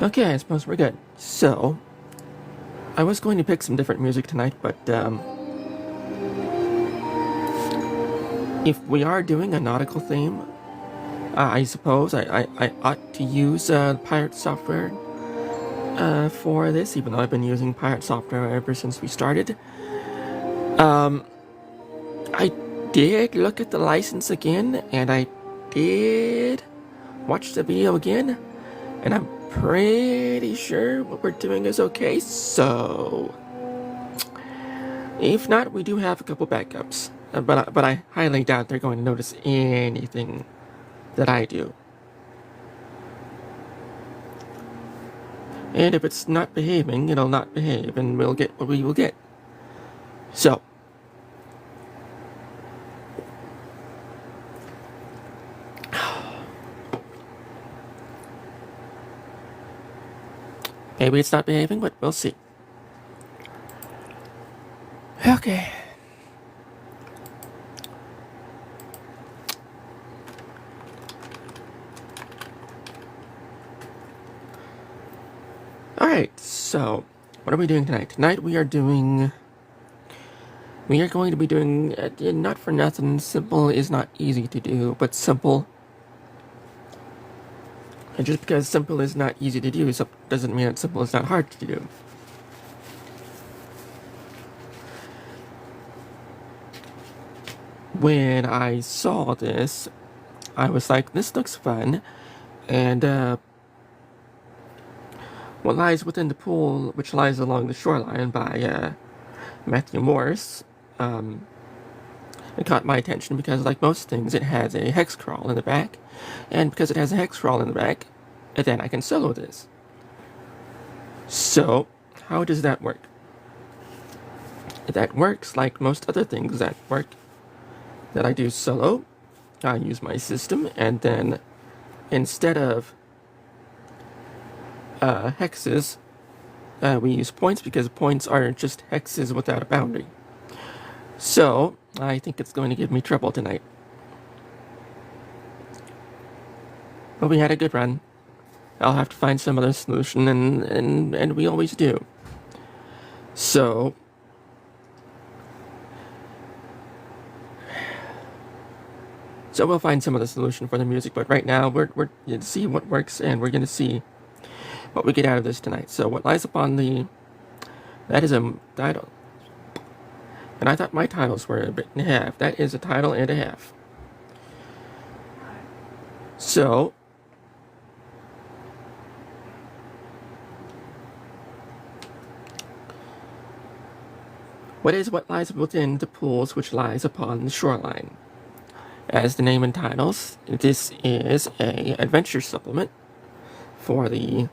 Okay, I suppose we're good. So, I was going to pick some different music tonight, but if we are doing a nautical theme, I suppose I ought to use pirate software for this, even though I've been using pirate software ever since we started. I did look at the license again, and I did watch the video again, and I'm pretty sure what we're doing is okay, so if not, we do have a couple backups, but I highly doubt they're going to notice anything that I do. And if it's not behaving, it'll not behave, and we'll get what we will get. So, maybe it's not behaving, but we'll see. Okay. Alright, so, what are we doing tonight? Tonight we are going to be doing, not for nothing, simple is not easy to do, but simple. And just because simple is not easy to do doesn't mean that simple is not hard to do. When I saw this, I was like, this looks fun, and What Lies Within the Pool, Which Lies Along the Shoreline by Matthew Morris, it caught my attention because, like most things, it has a hex crawl in the back, and because it has a hex crawl in the back, then I can solo this. So, how does that work? That works like most other things that work that I do solo. I use my system, and then instead of hexes, we use points because points are just hexes without a boundary. So, I think it's going to give me trouble tonight. But we had a good run. I'll have to find some other solution, and we always do. So, we'll find some other solution for the music, but right now we're going to see what works, and we're going to see what we get out of this tonight. So, What Lies Upon the... That is a title. And I thought my titles were a bit and a half. That is a title and a half. So, what is What Lies Within the Pools Which Lies Upon the Shoreline? As the name entitles, this is a adventure supplement for the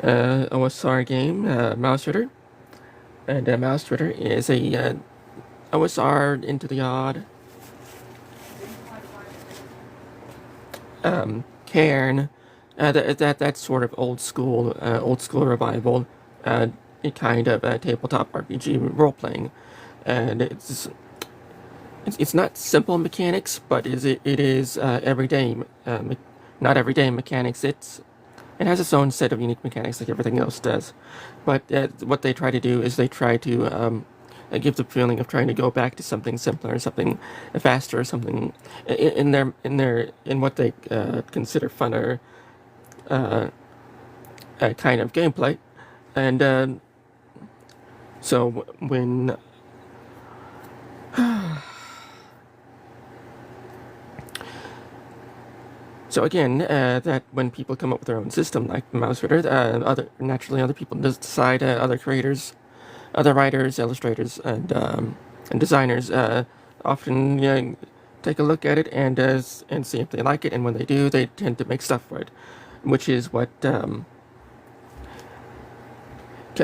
OSR game, Mausritter. And Mausritter is a OSR into the odd Herein, that sort of old school revival, kind of tabletop RPG role playing, and it's not simple mechanics, but it is everyday, not everyday mechanics. It has its own set of unique mechanics like everything else does, but what they try to do is they try to give the feeling of trying to go back to something simpler, something faster, something in what they consider funner kind of gameplay, and so when So again, that when people come up with their own system, like Mausritter, other people decide, other creators, other writers, illustrators, and designers often take a look at it and see if they like it. And when they do, they tend to make stuff for it, which is what. Can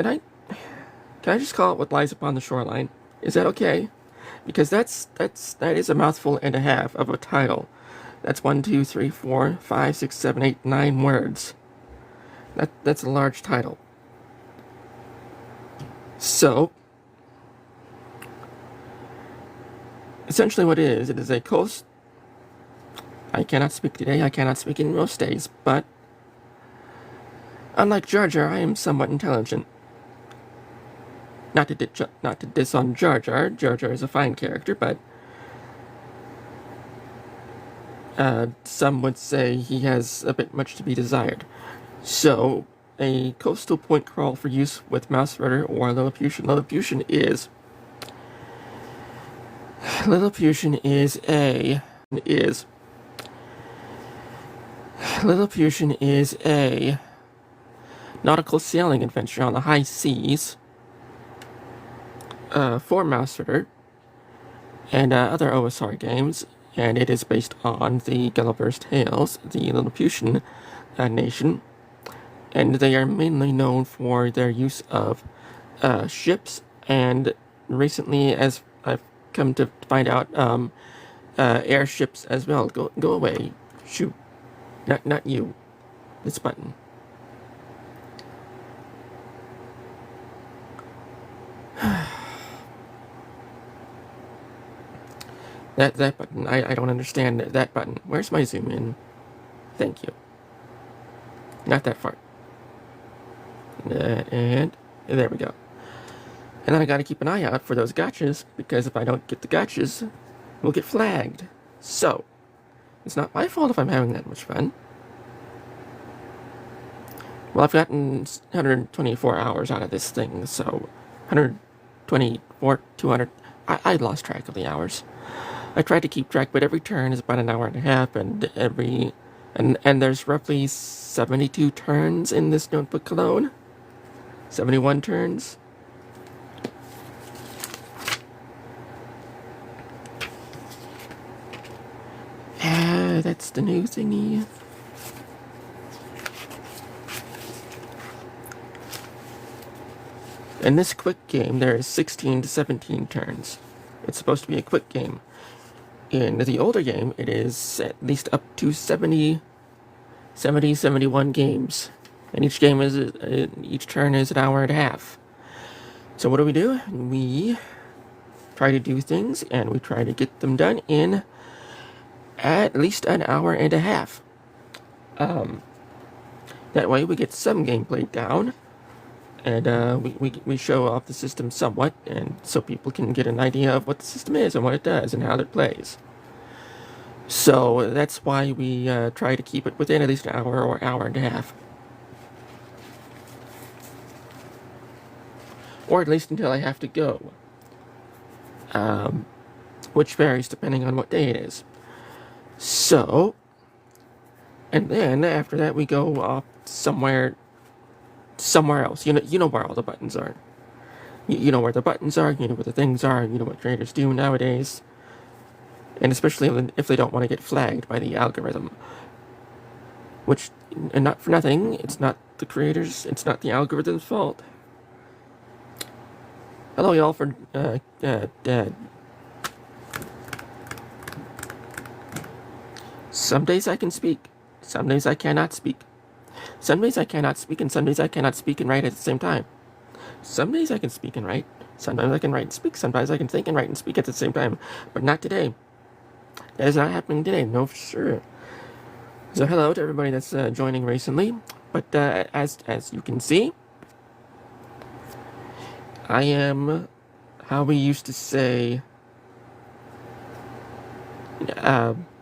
I just call it What Lies Upon the Shoreline? Is that okay? Because that is a mouthful and a half of a title. That's 1, 2, 3, 4, 5, 6, 7, 8, 9 words. That's a large title. So, essentially what it is a coast. I cannot speak today, I cannot speak in most days, but Unlike Jar Jar, I am somewhat intelligent. Not to diss on Jar Jar. Jar Jar is a fine character, but some would say he has a bit much to be desired. So, a coastal point crawl for use with Mausritter or Lilliputian. Lilliputian is a nautical sailing adventure on the high seas for Mausritter and other OSR games, and it is based on the Gulliver's Tales, the Lilliputian nation, and they are mainly known for their use of ships, and recently, as I've come to find out, airships as well. Go away. Shoot. Not you. This button. That button. I don't understand that button. Where's my zoom in? Thank you. Not that far. And there we go. And then I gotta keep an eye out for those gotchas, because if I don't get the gotchas, we'll get flagged. So, it's not my fault if I'm having that much fun. Well, I've gotten 124 hours out of this thing, so 124, 200. I lost track of the hours. I tried to keep track, but every turn is about an hour and a half, and and there's roughly 72 turns in this notebook alone. 71 turns. That's the new thingy. In this quick game, there is 16 to 17 turns. It's supposed to be a quick game. In the older game, it is at least up to 70, 71 games. And each turn is an hour and a half. So what do? We try to do things, and we try to get them done in at least an hour and a half. That way we get some gameplay down, and we show off the system somewhat, and so people can get an idea of what the system is and what it does and how it plays. So that's why we try to keep it within at least an hour or hour and a half. Or at least until I have to go. Which varies depending on what day it is. So, and then after that we go off somewhere else. You know where all the buttons are. You know where the buttons are, you know where the things are, you know what traders do nowadays. And especially if they don't want to get flagged by the algorithm. Which, and not for nothing, it's not the creators, it's not the algorithm's fault. Hello y'all for, some days I can speak, some days I cannot speak. Some days I cannot speak, and some days I cannot speak and write at the same time. Some days I can speak and write, sometimes I can write and speak, sometimes I can think and write and speak at the same time. But not today. That is not happening today, no for sure. So hello to everybody that's joining recently. But as you can see, I am how we used to say.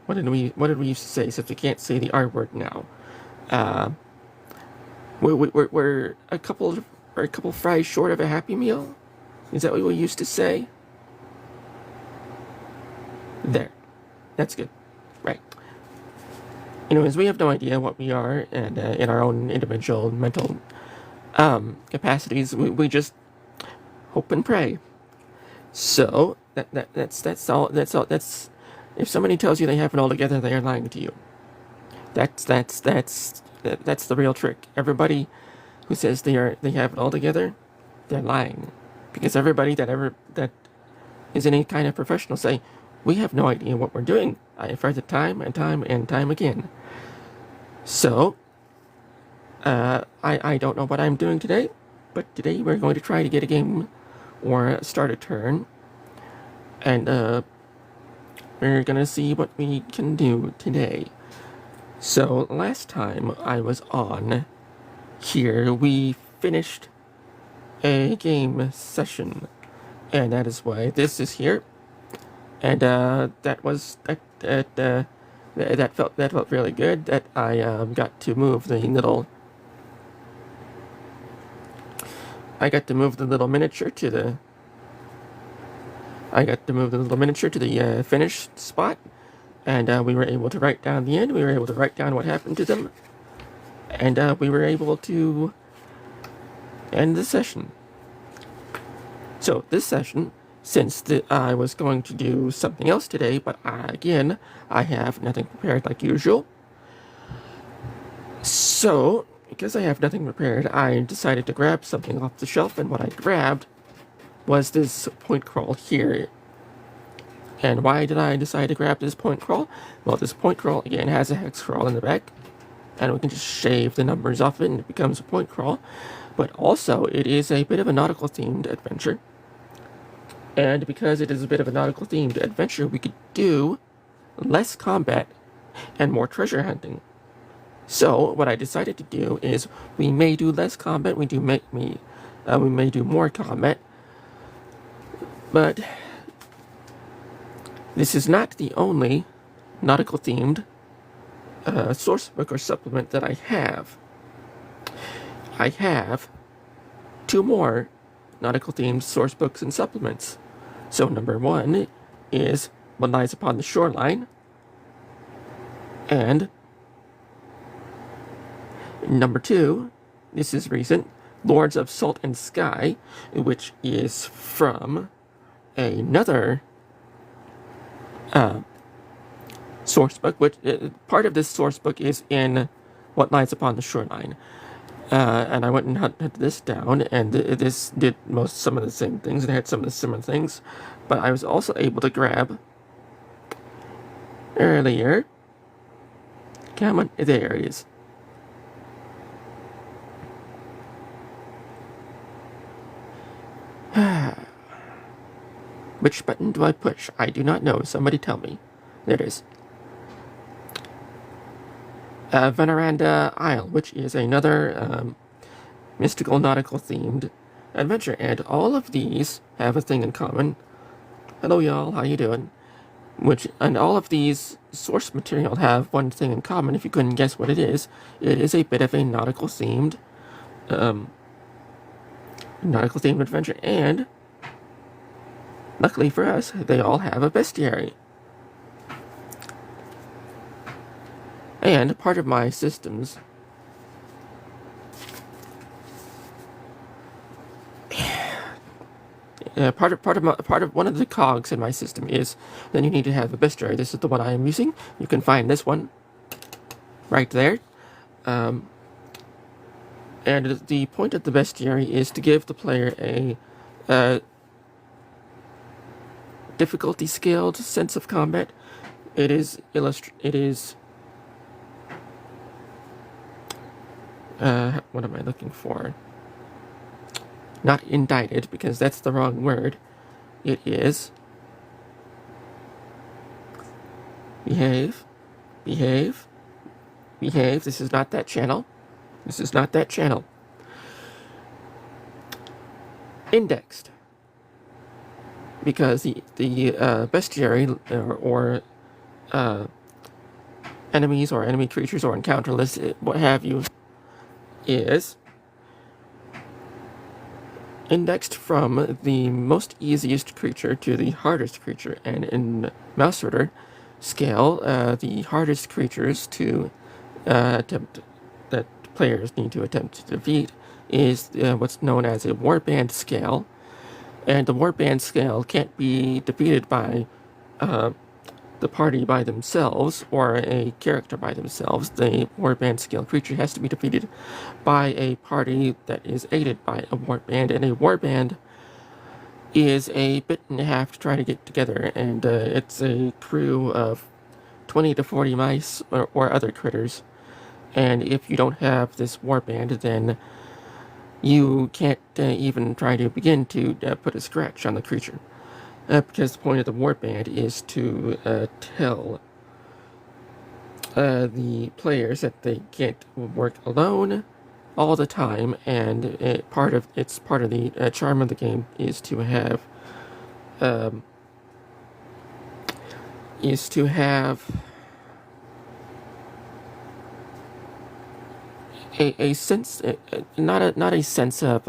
What did we used to say? Since we can't say the R word now, we're a couple fries short of a Happy Meal. Is that what we used to say? There, that's good, right? Anyways, we have no idea what we are, and in our own individual mental capacities, we just hope and pray. So that's all. If somebody tells you they have it all together, they are lying to you. That's the real trick. Everybody who says they have it all together, they're lying, because everybody that is any kind of professional say, we have no idea what we're doing. I have heard it time and time and time again. So, I don't know what I'm doing today, but today we're going to try to get a game or start a turn, and we're gonna see what we can do today. So last time I was on here we finished a game session, and that is why this is here. And that felt really good. That I got to move the little. I got to move the little miniature to the. I got to move the little miniature to the finish spot, and we were able to write down the end. We were able to write down what happened to them, and we were able to end the session. So this session, since I was going to do something else today, but again, I have nothing prepared like usual. So, because I have nothing prepared, I decided to grab something off the shelf, and what I grabbed was this point crawl here. And why did I decide to grab this point crawl? Well, this point crawl, again, has a hex crawl in the back, and we can just shave the numbers off it, and it becomes a point crawl. But also, it is a bit of a nautical-themed adventure. And because it is a bit of a nautical-themed adventure, we could do less combat and more treasure hunting. So what I decided to do is we may do less combat, we may do more combat, but this is not the only nautical-themed source book or supplement that I have. I have 2 more nautical-themed source books and supplements. So number 1 is What Lies Upon the Shoreline, and number 2, this is recent, Lords of Salt and Sky, which is from another source book, which part of this source book is in What Lies Upon the Shoreline. And I went and hunted this down, and this did some of the same things, and had some of the similar things, but I was also able to grab earlier. Come on, there it is. Which button do I push? I do not know. Somebody tell me. There it is. Veneranda Isle, which is another mystical nautical themed adventure, and all of these have a thing in common. Hello y'all, how you doing? And all of these source material have one thing in common. If you couldn't guess what it is a bit of a nautical themed adventure, and luckily for us, they all have a bestiary. And part of my systems part of one of the cogs in my system is then you need to have a bestiary. This is the one I am using. You can find this one right there. And the point of the bestiary is to give the player a difficulty scaled sense of combat. It is what am I looking for? Not indicted, because that's the wrong word. It is behave. This is not that channel. Indexed. Because the bestiary or enemies or enemy creatures or encounter list, what have you, is indexed from the most easiest creature to the hardest creature, and in Mausritter scale, the hardest creatures to that players need to attempt to defeat is what's known as a warband scale, and the warband scale can't be defeated by the party by themselves or a character by themselves. The warband scale creature has to be defeated by a party that is aided by a warband, and a warband is a bit and a half to try to get together, and it's a crew of 20 to 40 mice or other critters, and if you don't have this warband, then you can't even try to begin to put a scratch on the creature. Because the point of the warband is to tell the players that they can't work alone, all the time, and part of the charm of the game is to have um, is to have a sense, not a sense of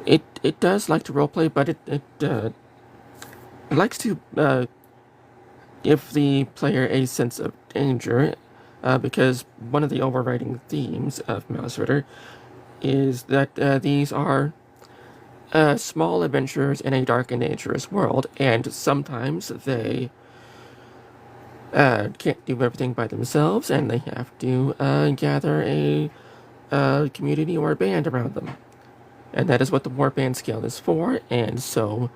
it does like to roleplay, but it likes to give the player a sense of danger, because one of the overriding themes of Mausritter is that these are small adventures in a dark and dangerous world, and sometimes they can't do everything by themselves, and they have to gather a community or a band around them. And that is what the warband scale is for, and so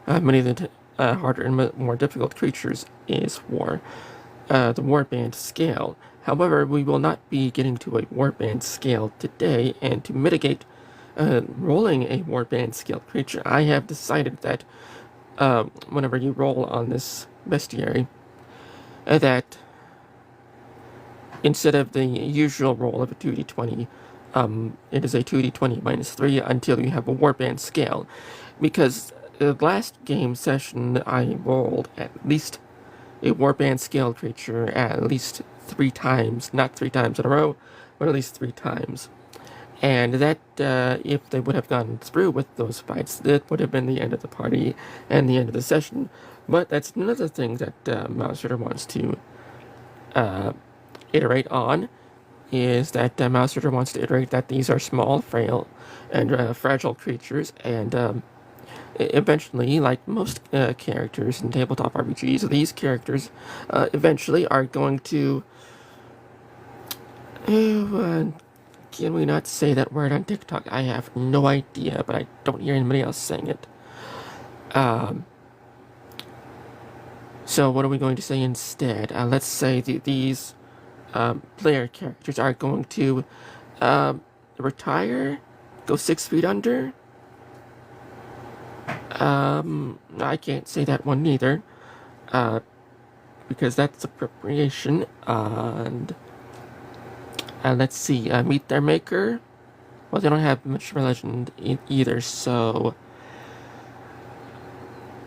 many of the harder and more difficult creatures is for the warband scale. However, we will not be getting to a warband scale today, and to mitigate rolling a warband scale creature, I have decided that whenever you roll on this bestiary, that instead of the usual roll of a 2d20, it is a 2d20 minus 3 until you have a warband scale. Because the last game session, I rolled at least a warband scale creature at least 3 times. Not 3 times in a row, but at least 3 times. And that, if they would have gone through with those fights, that would have been the end of the party and the end of the session. But that's another thing that Mausritter wants to iterate on, is that Mausritter wants to iterate that these are small, frail, and fragile creatures, and eventually, like most characters in tabletop RPGs, these characters eventually are going to... can we not say that word on TikTok? I have no idea, but I don't hear anybody else saying it. So what are we going to say instead? Let's say these player characters are going to retire, go 6 feet under. I can't say that one either, because that's appropriation. And let's see, meet their maker. Well, they don't have much legend either, so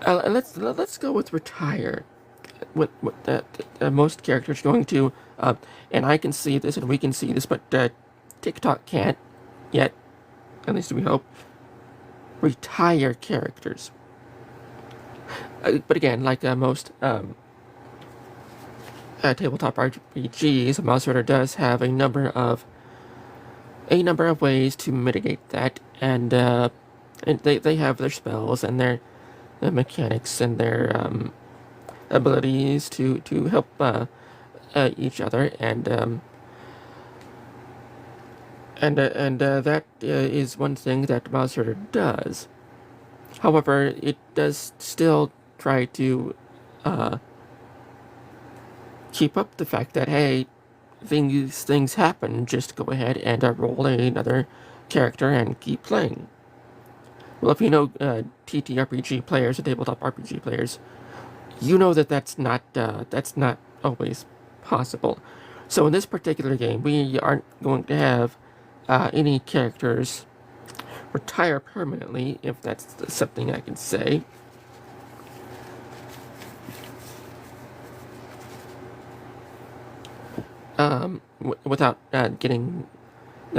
let's go with retire. With most characters going to, and I can see this and we can see this, but TikTok can't yet. At least we hope. Retire characters. But again, like most tabletop RPGs, Mausritter does have a number of ways to mitigate that, and they have their spells and their mechanics and their abilities to help each other, and that is one thing that Mausritter does. However, it does still try to keep up the fact that, hey, these things happen, just go ahead and roll another character and keep playing. Well, if you know TTRPG players and tabletop RPG players, you know that that's not always possible. So in this particular game, we aren't going to have any characters retire permanently, if that's something I can say. Without getting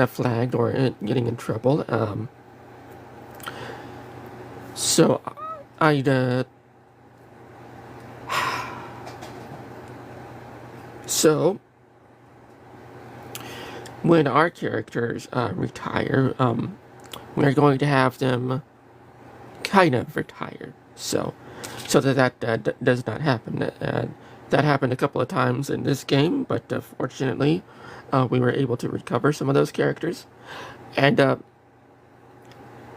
flagged or getting in trouble. So I'd so when our characters retire, we're going to have them kind of retire, so that does not happen. That happened a couple of times in this game, but fortunately, we were able to recover some of those characters, and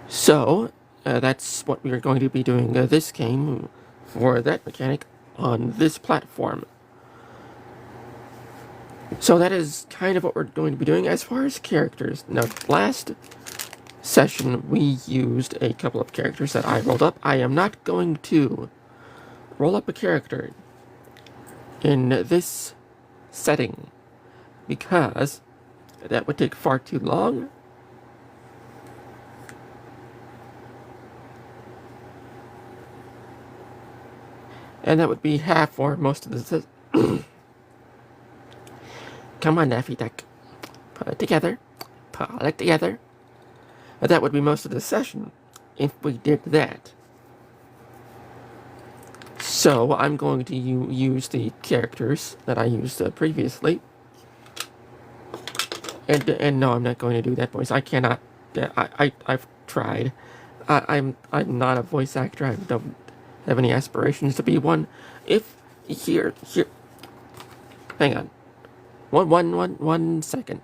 so that's what we are going to be doing this game for that mechanic on this platform. So that is kind of what we're going to be doing as far as characters. Now, last session, we used a couple of characters that I rolled up. I am not going to roll up a character in this setting because that would take far too long. And that would be half or most of the... Come on, Daffy Duck. Pull it together. Pull it together. That would be most of the session if we did that. So I'm going to use the characters that I used previously. And no, I'm not going to do that voice. I cannot. I've tried. I'm not a voice actor. I don't have any aspirations to be one. If here, hang on, one second.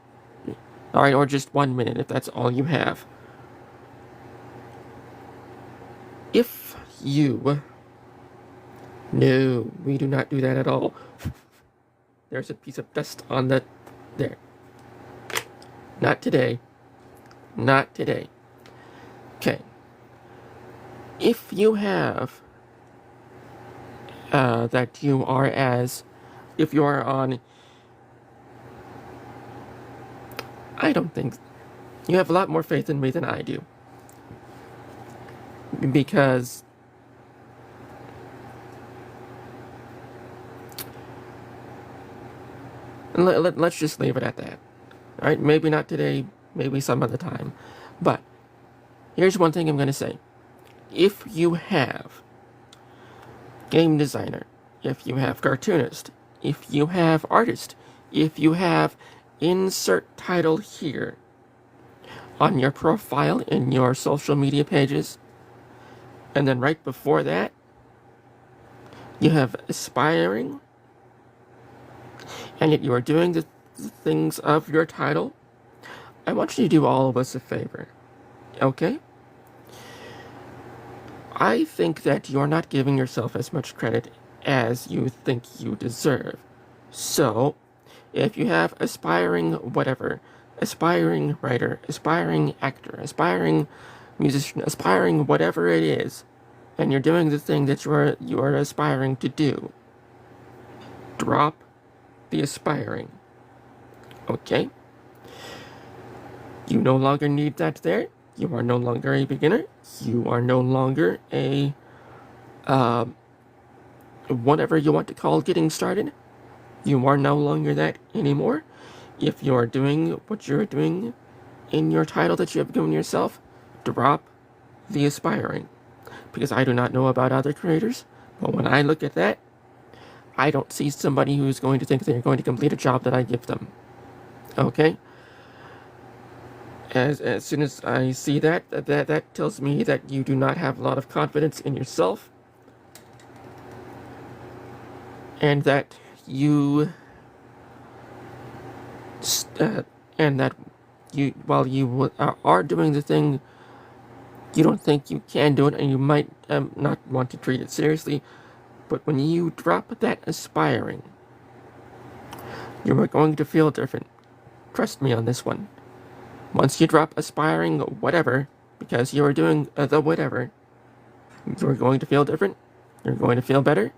All right, or just 1 minute if that's all you have. If you, no, we do not do that at all. There's a piece of dust on the there. Not today. Not today. Okay. If you have that you are as, if you are on, I don't think, you have a lot more faith in me than I do. Because let's just leave it at that. All right, maybe not today, maybe some other time. But here's one thing I'm going to say. If you have game designer, if you have cartoonist, if you have artist, if you have insert title here on your profile in your social media pages, and then right before that, you have aspiring, and yet you are doing the things of your title, I want you to do all of us a favor, okay? I think that you're not giving yourself as much credit as you think you deserve. So, if you have aspiring whatever, aspiring writer, aspiring actor, aspiring musician, aspiring whatever it is, and you're doing the thing that you are aspiring to do, drop the aspiring. Okay? You no longer need that there. You are no longer a beginner. You are no longer a whatever you want to call getting started. You are no longer that anymore. If you are doing what you're doing in your title that you have given yourself, drop the aspiring. Because I do not know about other creators, but when I look at that, I don't see somebody who's going to think they're going to complete a job that I give them. Okay? As soon as I see that tells me that you do not have a lot of confidence in yourself, and that you while you are doing the thing, you don't think you can do it, and you might not want to treat it seriously. But when you drop that aspiring, you are going to feel different. Trust me on this one. Once you drop aspiring whatever, because you are doing the whatever, you're going to feel different, you're going to feel better,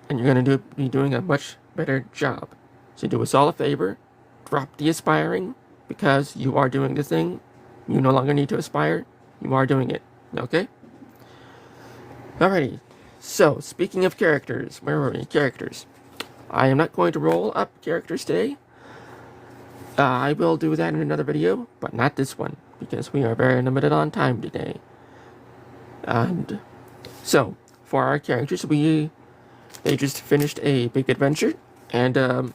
and you're going to be doing a much better job. So do us all a favor, drop the aspiring, because you are doing the thing. You no longer need to aspire, you are doing it. Okay? Alrighty. So, speaking of characters, where were we? Characters. I am not going to roll up characters today. I will do that in another video, but not this one, because we are very limited on time today. And so, for our characters, they just finished a big adventure, and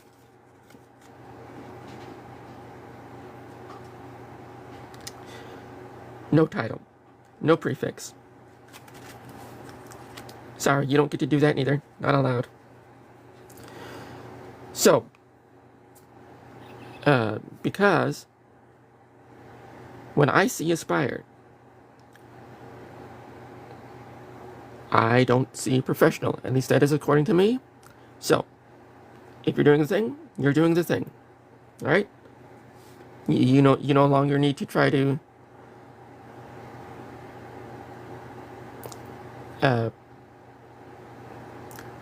no title, no prefix. Sorry, you don't get to do that neither. Not allowed. So, because when I see aspire, I don't see professional. At least that is according to me. So, if you're doing the thing, you're doing the thing. Alright? You no longer need to try to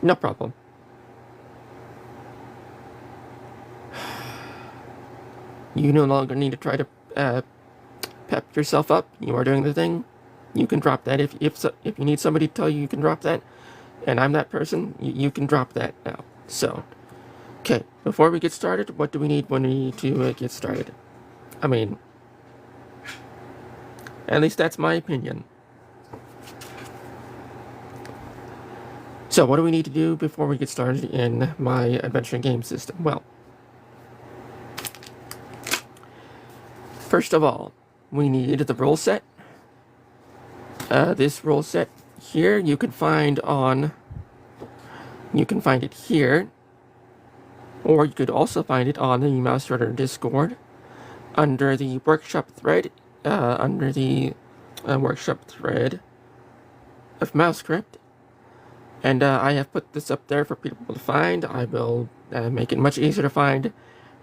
no problem. You no longer need to try to pep yourself up. You are doing the thing. You can drop that if you need somebody to tell you can drop that, and I'm that person. You can drop that now. So, okay. Before we get started, what do we need when we need to get started? I mean, at least that's my opinion. So, what do we need to do before we get started in my adventure game system? Well, first of all, we need the rule set. This rule set here you can find it here, or you could also find it on the Mausritter Discord under the workshop thread, workshop thread of Mauscript. And I have put this up there for people to find. I will make it much easier to find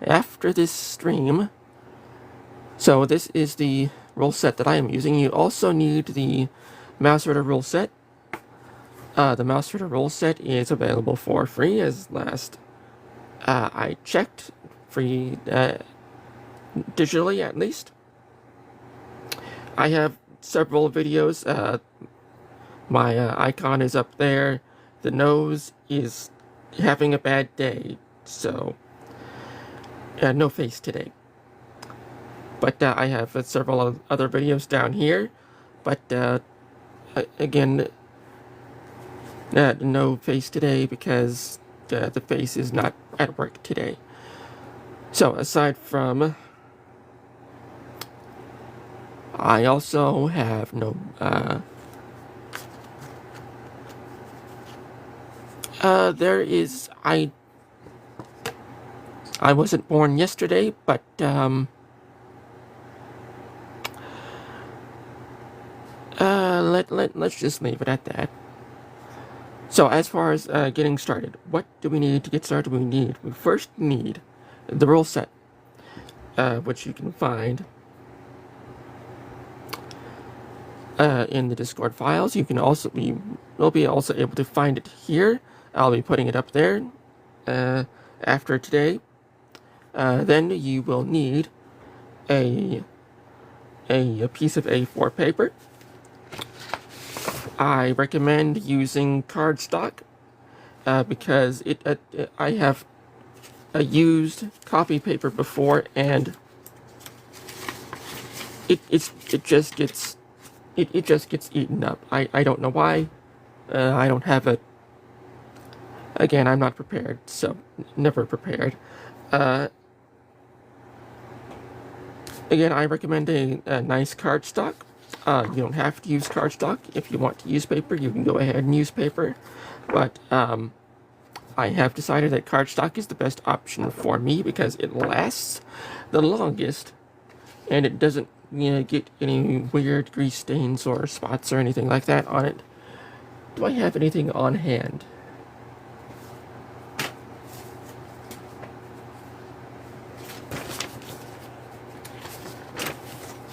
after this stream. So this is the rule set that I am using. You also need the Mausritter rule set. The Mausritter rule set is available for free, as last I checked, free digitally at least. I have several videos. My icon is up there. The nose is having a bad day, so no face today. But I have several other videos down here. But again, no face today because the face is not at work today. So aside from, I also have no. There is I wasn't born yesterday, but let's just leave it at that. So as far as getting started, what do we need to get started? We first need the rule set, which you can find in the Discord files. You can also will be also able to find it here. I'll be putting it up there after today. Then you will need a piece of A4 paper. I recommend using cardstock because I have used copy paper before, and it just gets eaten up. I don't know why. I don't have it. Again, I'm not prepared, so never prepared. Again, I recommend a nice cardstock. You don't have to use cardstock. If you want to use paper, you can go ahead and use paper. But I have decided that cardstock is the best option for me because it lasts the longest, and it doesn't get any weird grease stains or spots or anything like that on it. Do I have anything on hand?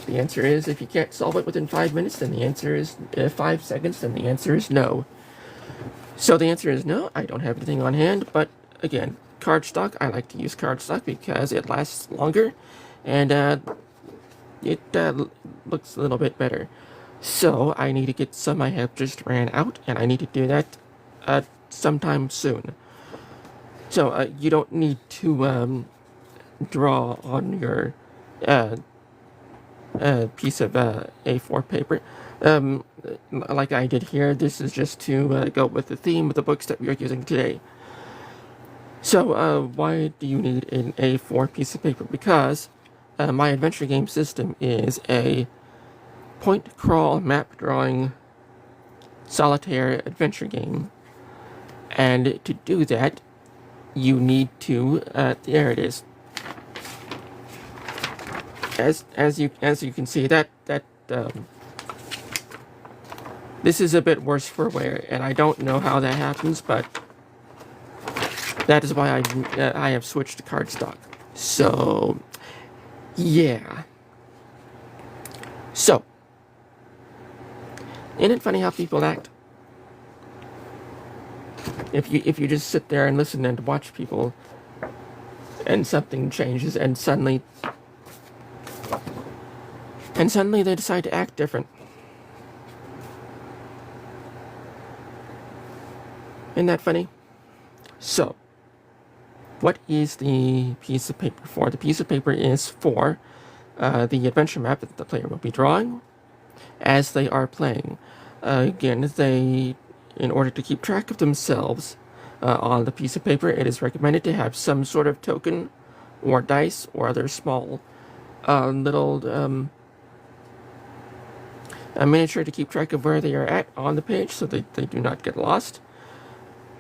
The answer is, if you can't solve it within 5 minutes, then the answer is 5 seconds, then the answer is no. So the answer is no, I don't have anything on hand, but again, cardstock, I like to use cardstock because it lasts longer, and it looks a little bit better. So I need to get some. I have just ran out, and I need to do that sometime soon. So you don't need to draw on your piece of A4 paper like I did here. This is just to go with the theme of the books that we are using today. So why do you need an A4 piece of paper? Because my adventure game system is a point crawl map drawing solitaire adventure game, and to do that you need to there it is. As you can see, that this is a bit worse for wear, and I don't know how that happens, but that is why I have switched to cardstock. So yeah. So isn't it funny how people act? If you just sit there and listen and watch people, and something changes, and suddenly And suddenly they decide to act different. Isn't that funny? So, what is the piece of paper for? The piece of paper is for the adventure map that the player will be drawing as they are playing. Again, in order to keep track of themselves on the piece of paper, it is recommended to have some sort of token or dice or other small little a miniature to keep track of where they are at on the page so they do not get lost.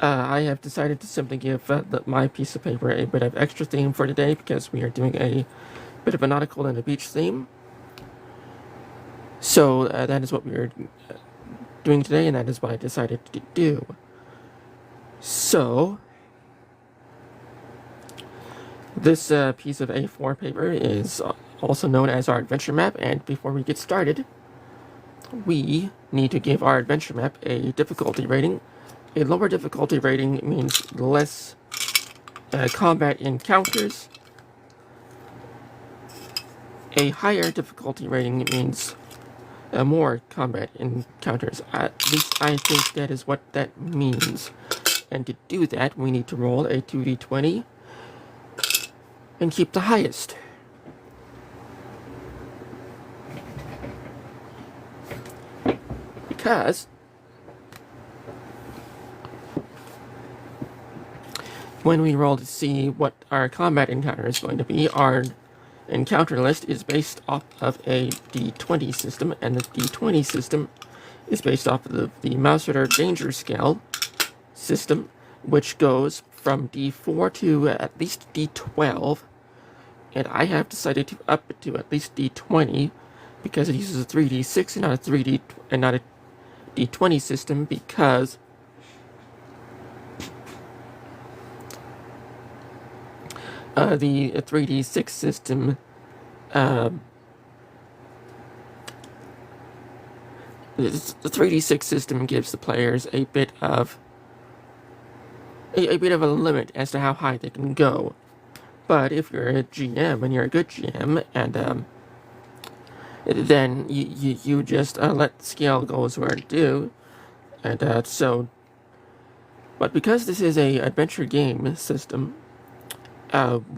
I have decided to simply give my piece of paper a bit of extra theme for today because we are doing a bit of a nautical and a beach theme. So that is what we are doing today, and that is what I decided to do. So, this piece of A4 paper is also known as our adventure map, and before we get started, we need to give our adventure map a difficulty rating. A lower difficulty rating means less combat encounters. A higher difficulty rating means more combat encounters. At least I think that is what that means. And to do that, we need to roll a 2d20 and keep the highest. Because when we roll to see what our combat encounter is going to be, our encounter list is based off of a d20 system, and the d20 system is based off of the Mausritter danger scale system, which goes from d4 to at least d12, and I have decided to up it to at least d20 because it uses a 3d6 and not a d20 system, because the 3d6 system the 3d6 system gives the players a bit of a limit as to how high they can go. But if you're a GM and you're a good GM, and then you just let the scale go as where it do, and so. But because this is a adventure game system,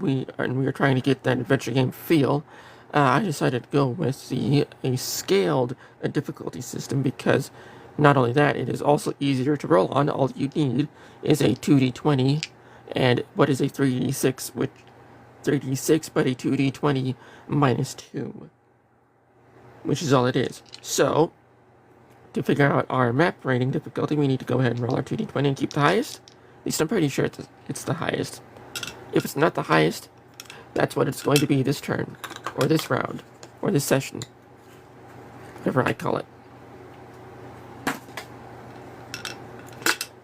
we are trying to get that adventure game feel. I decided to go with a scaled difficulty system because not only that, it is also easier to roll on. All you need is a 2d20 and what is a 3d6, which 3d6, but a 2d20 minus 2, which is all it is. So, to figure out our map rating difficulty, we need to go ahead and roll our 2d20 and keep the highest. At least I'm pretty sure it's the highest. If it's not the highest, that's what it's going to be this turn, or this round, or this session, whatever I call it.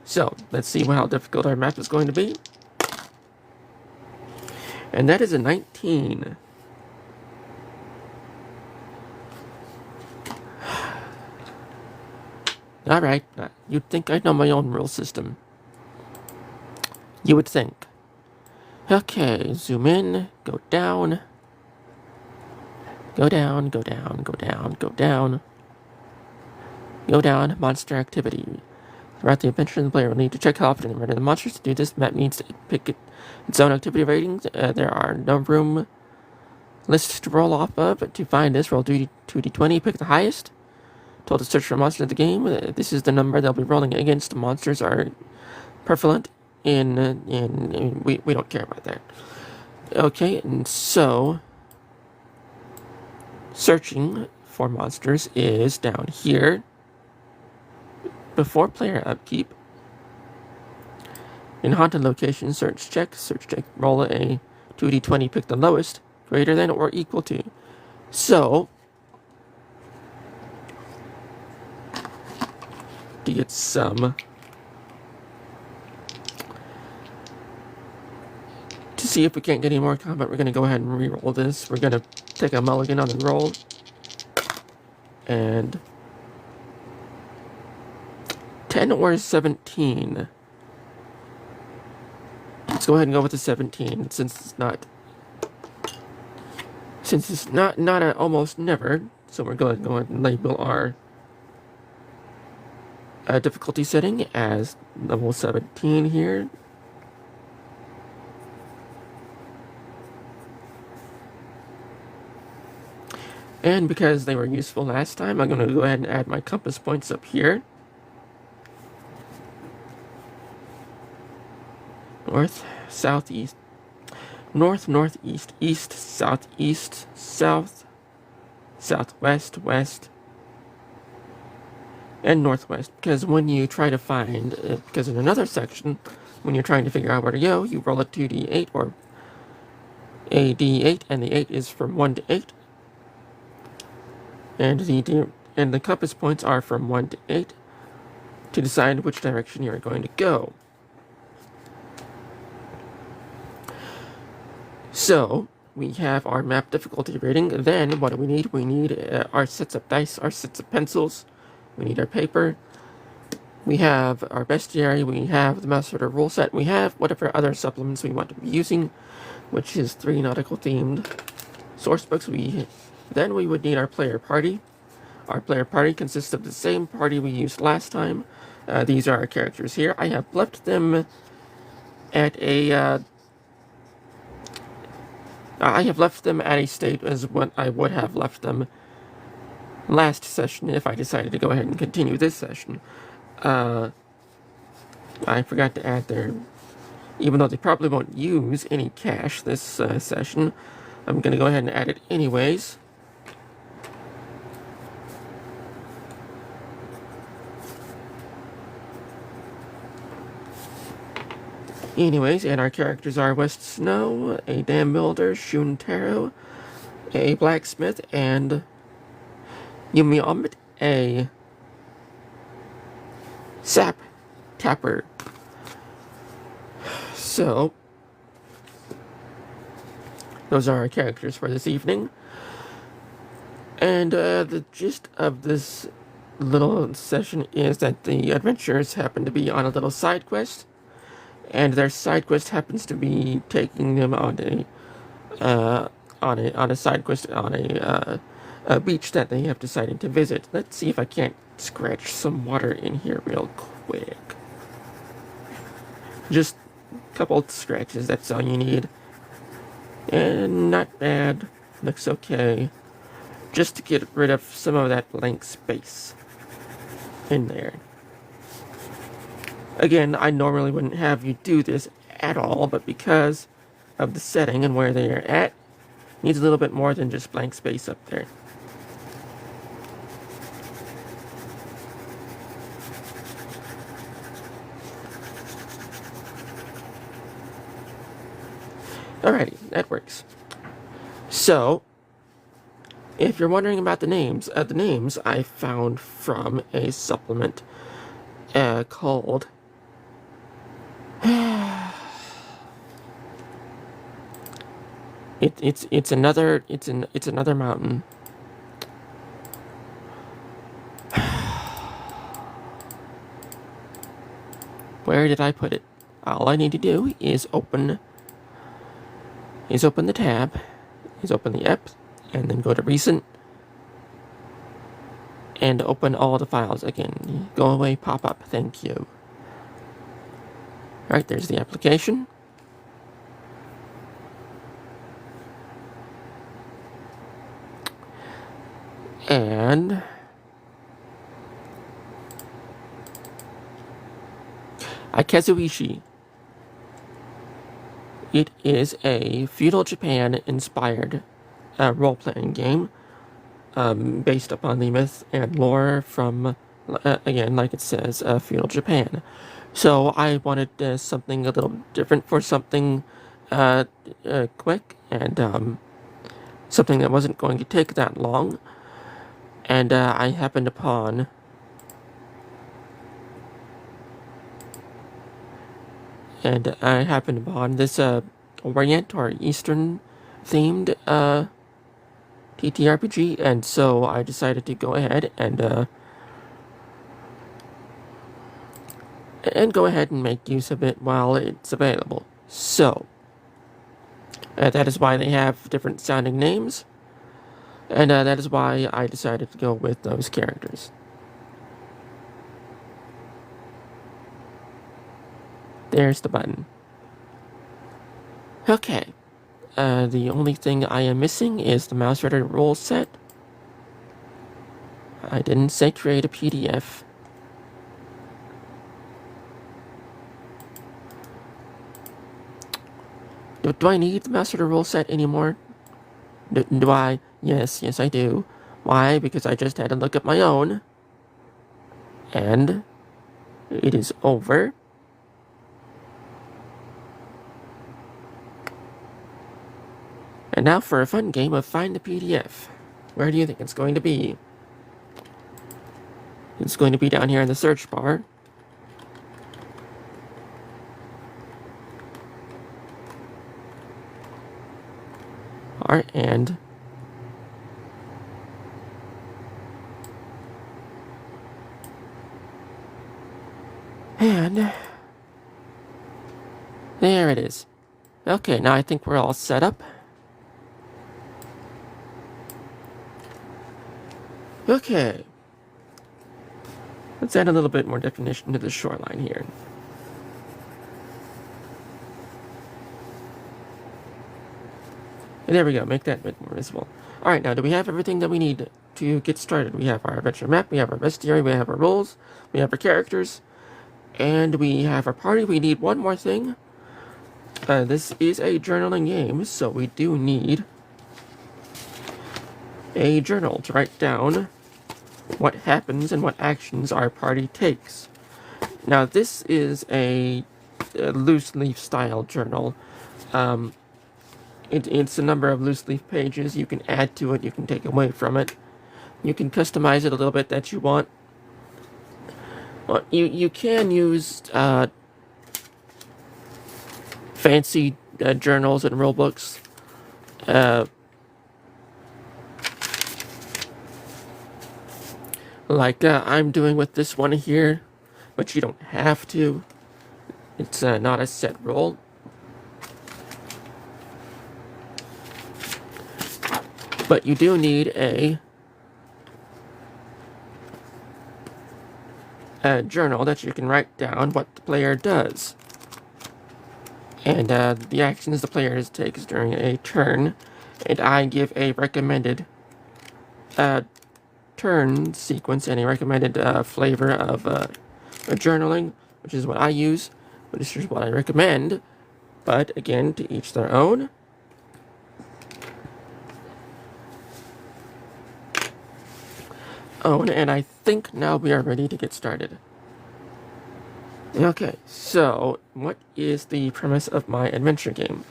So, let's see how difficult our map is going to be. And that is a 19. Alright, you'd think I know my own rule system. You would think. Okay, zoom in, go down. Go down, go down, go down, go down. Go down, monster activity. Throughout the adventure, the player will need to check how often they murder the monsters. To do this, the map needs to pick its own activity ratings. There are no room lists to roll off of. To find this, roll 2d20, pick the highest. Told to search for a monster in the game. This is the number they'll be rolling against. Monsters are prevalent in we don't care about that. Okay, and so searching for monsters is down here. Before player upkeep, in haunted location, search check, roll a 2d20, pick the lowest, greater than or equal to. So, to get some, to see if we can't get any more combat, we're going to go ahead and re-roll this. We're going to take a mulligan on the roll, and 10 or 17. Let's go ahead and go with the 17 since it's not a almost never. So we're going to go ahead and label our difficulty setting as level 17 here. And because they were useful last time, I'm going to go ahead and add my compass points up here. North, southeast, north, northeast, east, southeast, south, southwest, west, and northwest. Because when you try to find, because in another section, when you're trying to figure out where to go, you roll a 2d8 or a d8, and the 8 is from 1 to 8. And the compass points are from 1 to 8 to decide which direction you're going to go. So, we have our map difficulty rating. Then, what do we need? We need our sets of dice, our sets of pencils. We need our paper. We have our bestiary. We have the Mausritter rule set. We have whatever other supplements we want to be using, which is 3 nautical themed source books. Then we would need our player party. Our player party consists of the same party we used last time. These are our characters here. I have left them at a state as what I would have left them last session if I decided to go ahead and continue this session. I forgot to add their, even though they probably won't use any cash this session, I'm going to go ahead and add it anyways. Anyways, and our characters are West Snow, a dam builder, Shun Taro, a blacksmith, and Yumi Omit, a sap tapper. So, those are our characters for this evening. And the gist of this little session is that the adventurers happen to be on a little side quest. And their side quest happens to be taking them on a side quest on a beach that they have decided to visit. Let's see if I can't scratch some water in here real quick. Just a couple scratches, that's all you need. And not bad, looks okay. Just to get rid of some of that blank space in there. Again, I normally wouldn't have you do this at all, but because of the setting and where they are at, needs a little bit more than just blank space up there. Alrighty, that works. So, if you're wondering about the names I found from a supplement called it's another mountain. Where did I put it? All I need to do is open the tab, open the app, and then go to recent and open all the files again. Go away, pop up, thank you. Alright, there's the application. And Ikazuishi. It is a feudal Japan inspired role-playing game based upon the myth and lore from, again, like it says, feudal Japan. So I wanted something a little different for something quick and something that wasn't going to take that long. And I happened upon this Orient or Eastern themed TTRPG, and so I decided to go ahead and make use of it while it's available. So that is why they have different sounding names. And that is why I decided to go with those characters. There's the button. Okay. The only thing I am missing is the Mausritter rule set. I didn't say create a PDF. Do I need the Mausritter rule set anymore? Do I? Yes, I do. Why? Because I just had to look at my own. And it is over. And now for a fun game of Find the PDF. Where do you think it's going to be? It's going to be down here in the search bar. Alright, and there it is. Okay, now I think we're all set up. Okay. Let's add a little bit more definition to the shoreline here. And there we go, make that a bit more visible. Alright, now do we have everything that we need to get started? We have our adventure map, we have our bestiary, we have our rules, we have our characters, and we have our party. We need one more thing. This is a journaling game, so we do need a journal to write down what happens and what actions our party takes. Now, this is a loose leaf style journal. It's a number of loose leaf pages. You can add to it, you can take away from it. You can customize it a little bit that you want. Well, you can use fancy journals and rule books. Like I'm doing with this one here, but you don't have to. It's not a set rule. But you do need a journal that you can write down what the player does. And the actions the player takes during a turn. And I give a recommended turn sequence and a recommended flavor of journaling, which is what I use, which is what I recommend. But again, to each their own. Oh, and I think now we are ready to get started. Okay, so what is the premise of my adventure game?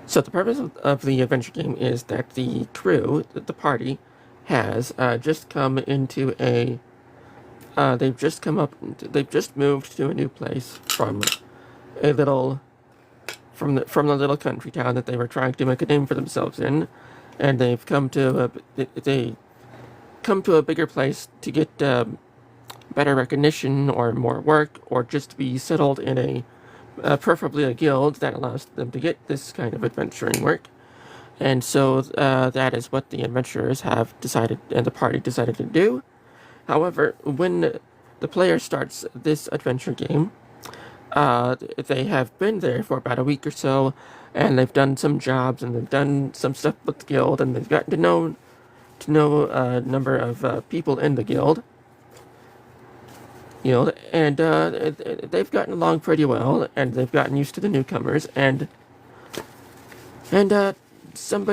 So the premise of the adventure game is that the crew, the party, has just come into a. They've just moved to a new place from a little, from the little country town that they were trying to make a name for themselves in, and they've come to a bigger place to get better recognition or more work, or just to be settled in preferably a guild that allows them to get this kind of adventuring work. And so that is what the adventurers have decided, and the party decided to do. However, when the player starts this adventure game, they have been there for about a week or so, and they've done some jobs, and they've done some stuff with the guild, and they've gotten to know a number of people in the guild. And they've gotten along pretty well, and they've gotten used to the newcomers, and some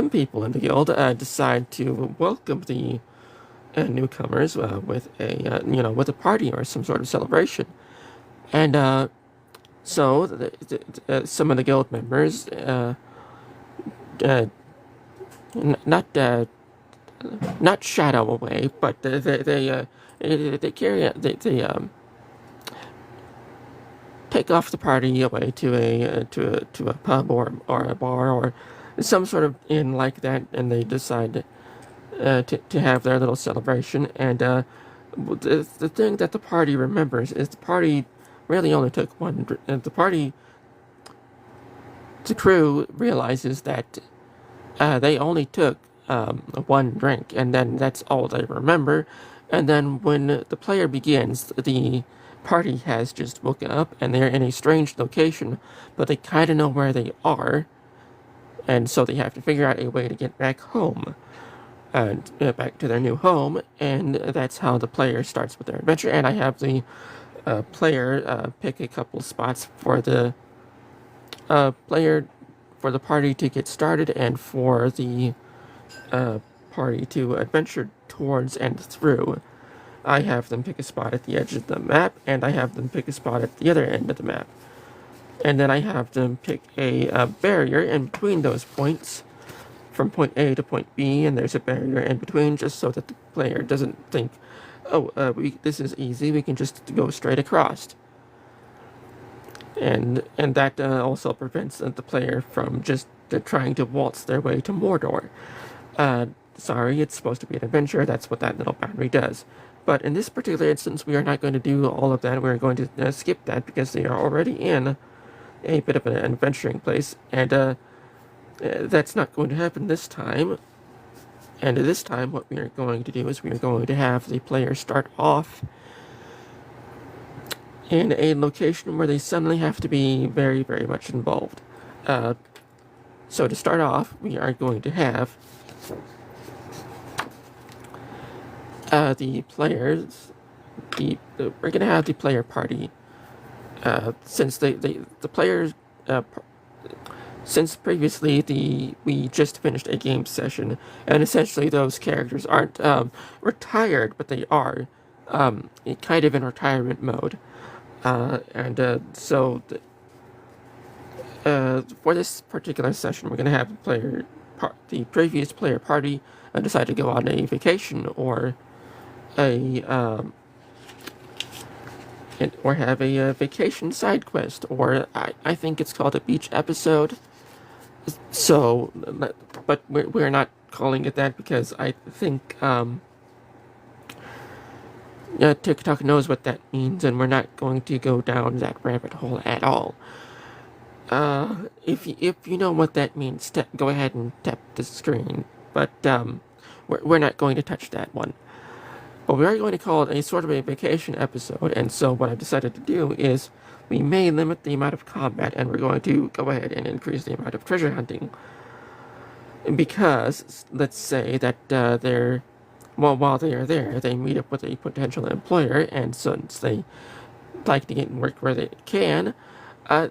people in the guild decide to welcome the newcomers with a party or some sort of celebration, and so some of the guild members, not shadow away, but they take off the party away to a pub or a bar or some sort of inn like that, and they decide to have their little celebration. And the thing that the party remembers is the party really only took one. The crew realizes that They only took one drink, and then that's all they remember. And then when the player begins, the party has just woken up and they're in a strange location, but they kind of know where they are, and so they have to figure out a way to get back home, and back to their new home, and that's how the player starts with their adventure. And I have the player pick a couple spots for the player for the party to get started and for the party to adventure towards and through. I have them pick a spot at the edge of the map, and I have them pick a spot at the other end of the map. And then I have them pick a barrier in between those points, from point A to point B, and there's a barrier in between just so that the player doesn't think, oh, this is easy, we can just go straight across. And that also prevents the player from just trying to waltz their way to Mordor. Sorry, it's supposed to be an adventure, that's what that little boundary does. But in this particular instance, we are not going to do all of that. We're going to skip that because they are already in a bit of an adventuring place, and that's not going to happen this time. And this time, what we are going to do is we are going to have the player start off in a location where they suddenly have to be very, very much involved. So to start off, we are going to have the players. We're going to have the player party. Since the players, since previously we just finished a game session, and essentially those characters aren't retired, but they are kind of in retirement mode. So for this particular session, we're going to have the previous player party decide to go on a vacation or have a vacation side quest, or I think it's called a beach episode. So, but we're not calling it that because I think TikTok knows what that means, and we're not going to go down that rabbit hole at all. If you know what that means, go ahead and tap the screen. But we're not going to touch that one. But we are going to call it a sort of a vacation episode, and so what I've decided to do is we may limit the amount of combat, and we're going to go ahead and increase the amount of treasure hunting. Because let's say that while they are there, they meet up with a potential employer, and since they like to get work where they can,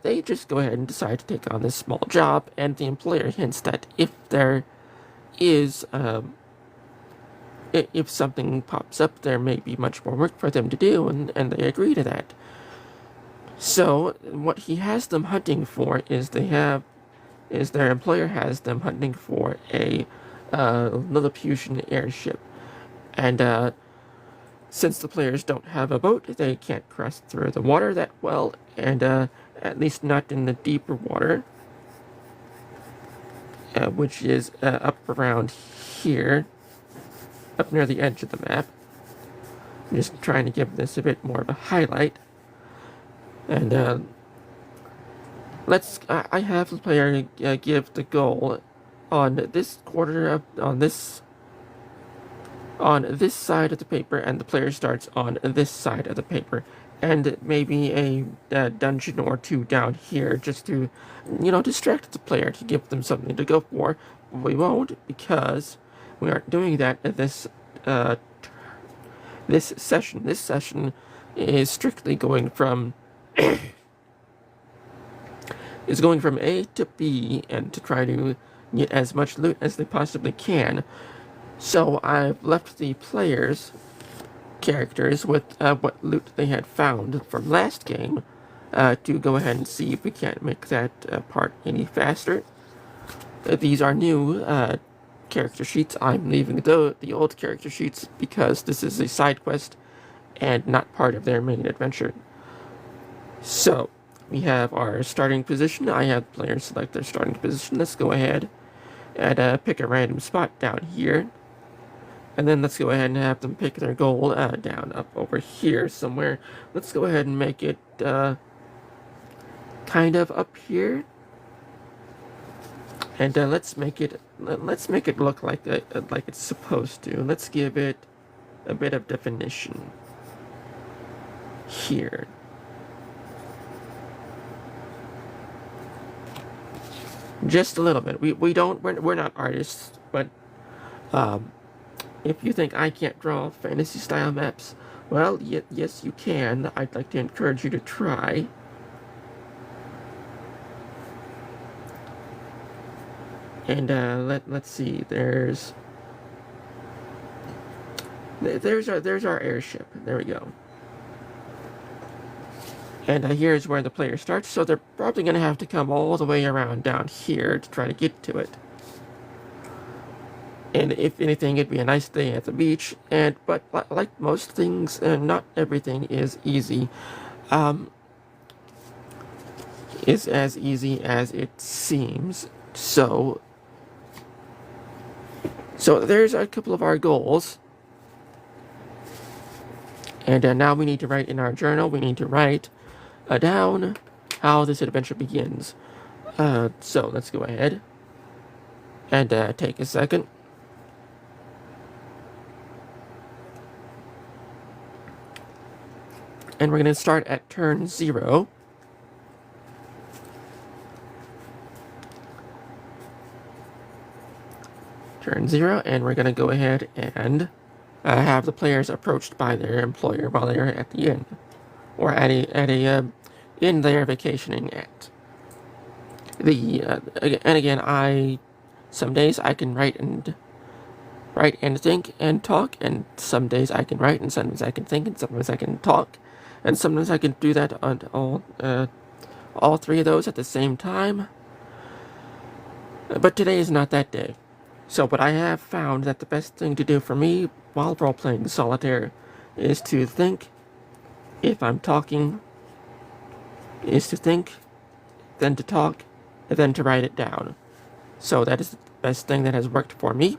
they just go ahead and decide to take on this small job, and the employer hints that if there is if something pops up, there may be much more work for them to do, and they agree to that. So what he has them hunting for is their employer has them hunting for a lilliputian airship, and since the players don't have a boat, they can't cross through the water that well, and at least not in the deeper water, which is up around here, up near the edge of the map. I'm just trying to give this a bit more of a highlight. And I have the player give the goal on this side of the paper, and the player starts on this side of the paper, and maybe a dungeon or two down here just to, distract the player, to give them something to go for. But we won't, because we aren't doing that at this session. This session is strictly going from A to B, and to try to get as much loot as they possibly can. So I've left the players' characters with what loot they had found from last game, to go ahead and see if we can't make that part any faster. These are new character sheets. I'm leaving the old character sheets because this is a side quest and not part of their main adventure. So we have our starting position. I have players select their starting position. Let's go ahead and pick a random spot down here, and then let's go ahead and have them pick their goal down up over here somewhere. Let's go ahead and make it kind of up here. And let's make it look like it's supposed to. Let's give it a bit of definition here. Just a little bit. We're not artists, but if you think I can't draw fantasy style maps, well, yes you can. I'd like to encourage you to try. And let's see. There's our airship. There we go. And here's where the player starts. So they're probably going to have to come all the way around down here to try to get to it. And if anything, it'd be a nice day at the beach. But like most things, not everything is easy. Is as easy as it seems. So there's a couple of our goals. And now we need to write in our journal. We need to write down how this adventure begins. So let's go ahead and take a second. And we're going to start at turn 0. Turn 0, and we're going to go ahead and have the players approached by their employer while they're at the inn, or at a inn they're vacationing at. And again, some days I can write and think and talk, and some days I can write, and sometimes I can think, and sometimes I can talk, and sometimes I can do that on all three of those at the same time. But today is not that day. So, but I have found that the best thing to do for me while role-playing Solitaire is to think. If I'm talking, is to think, then to talk, and then to write it down. So that is the best thing that has worked for me.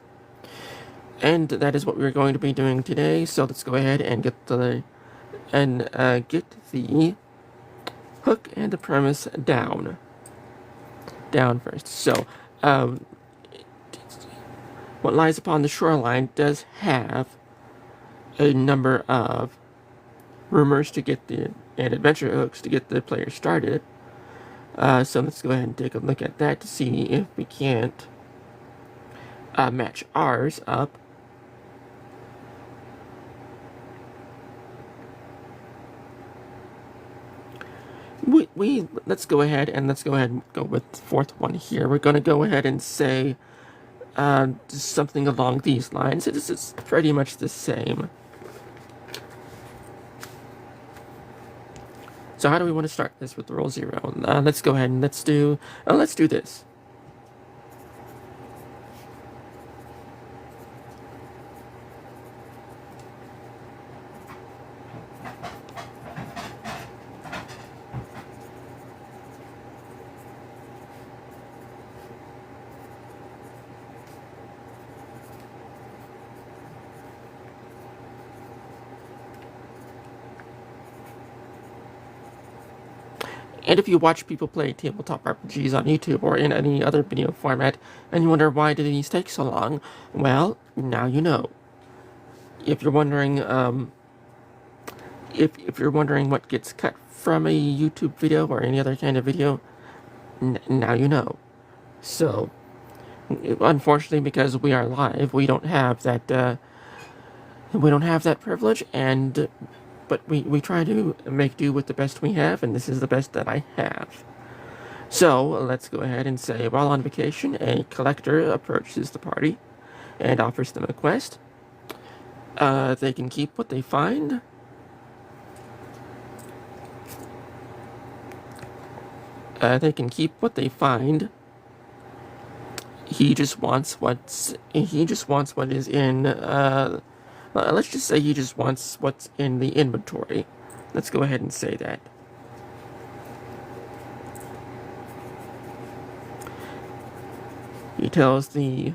And that is what we're going to be doing today. So let's go ahead and get the hook and the premise down first. So what lies upon the shoreline does have a number of rumors to get and adventure hooks to get the player started. So let's go ahead and take a look at that to see if we can't match ours up. Let's go ahead and go with the fourth one here. We're going to go ahead and say something along these lines. It's pretty much the same. So how do we want to start this with roll 0? Let's go ahead and let's do this. And if you watch people play tabletop RPGs on YouTube or in any other video format, and you wonder why do these take so long, well, now you know. If you're wondering, if you're wondering what gets cut from a YouTube video or any other kind of video, now you know. So, unfortunately, because we are live, we don't have that. We don't have that privilege, but we try to make do with the best we have, and this is the best that I have. So, let's go ahead and say, while on vacation, a collector approaches the party and offers them a quest. They can keep what they find. They can keep what they find. He just wants what is in, let's just say he just wants what's in the inventory. Let's go ahead and say that. He tells the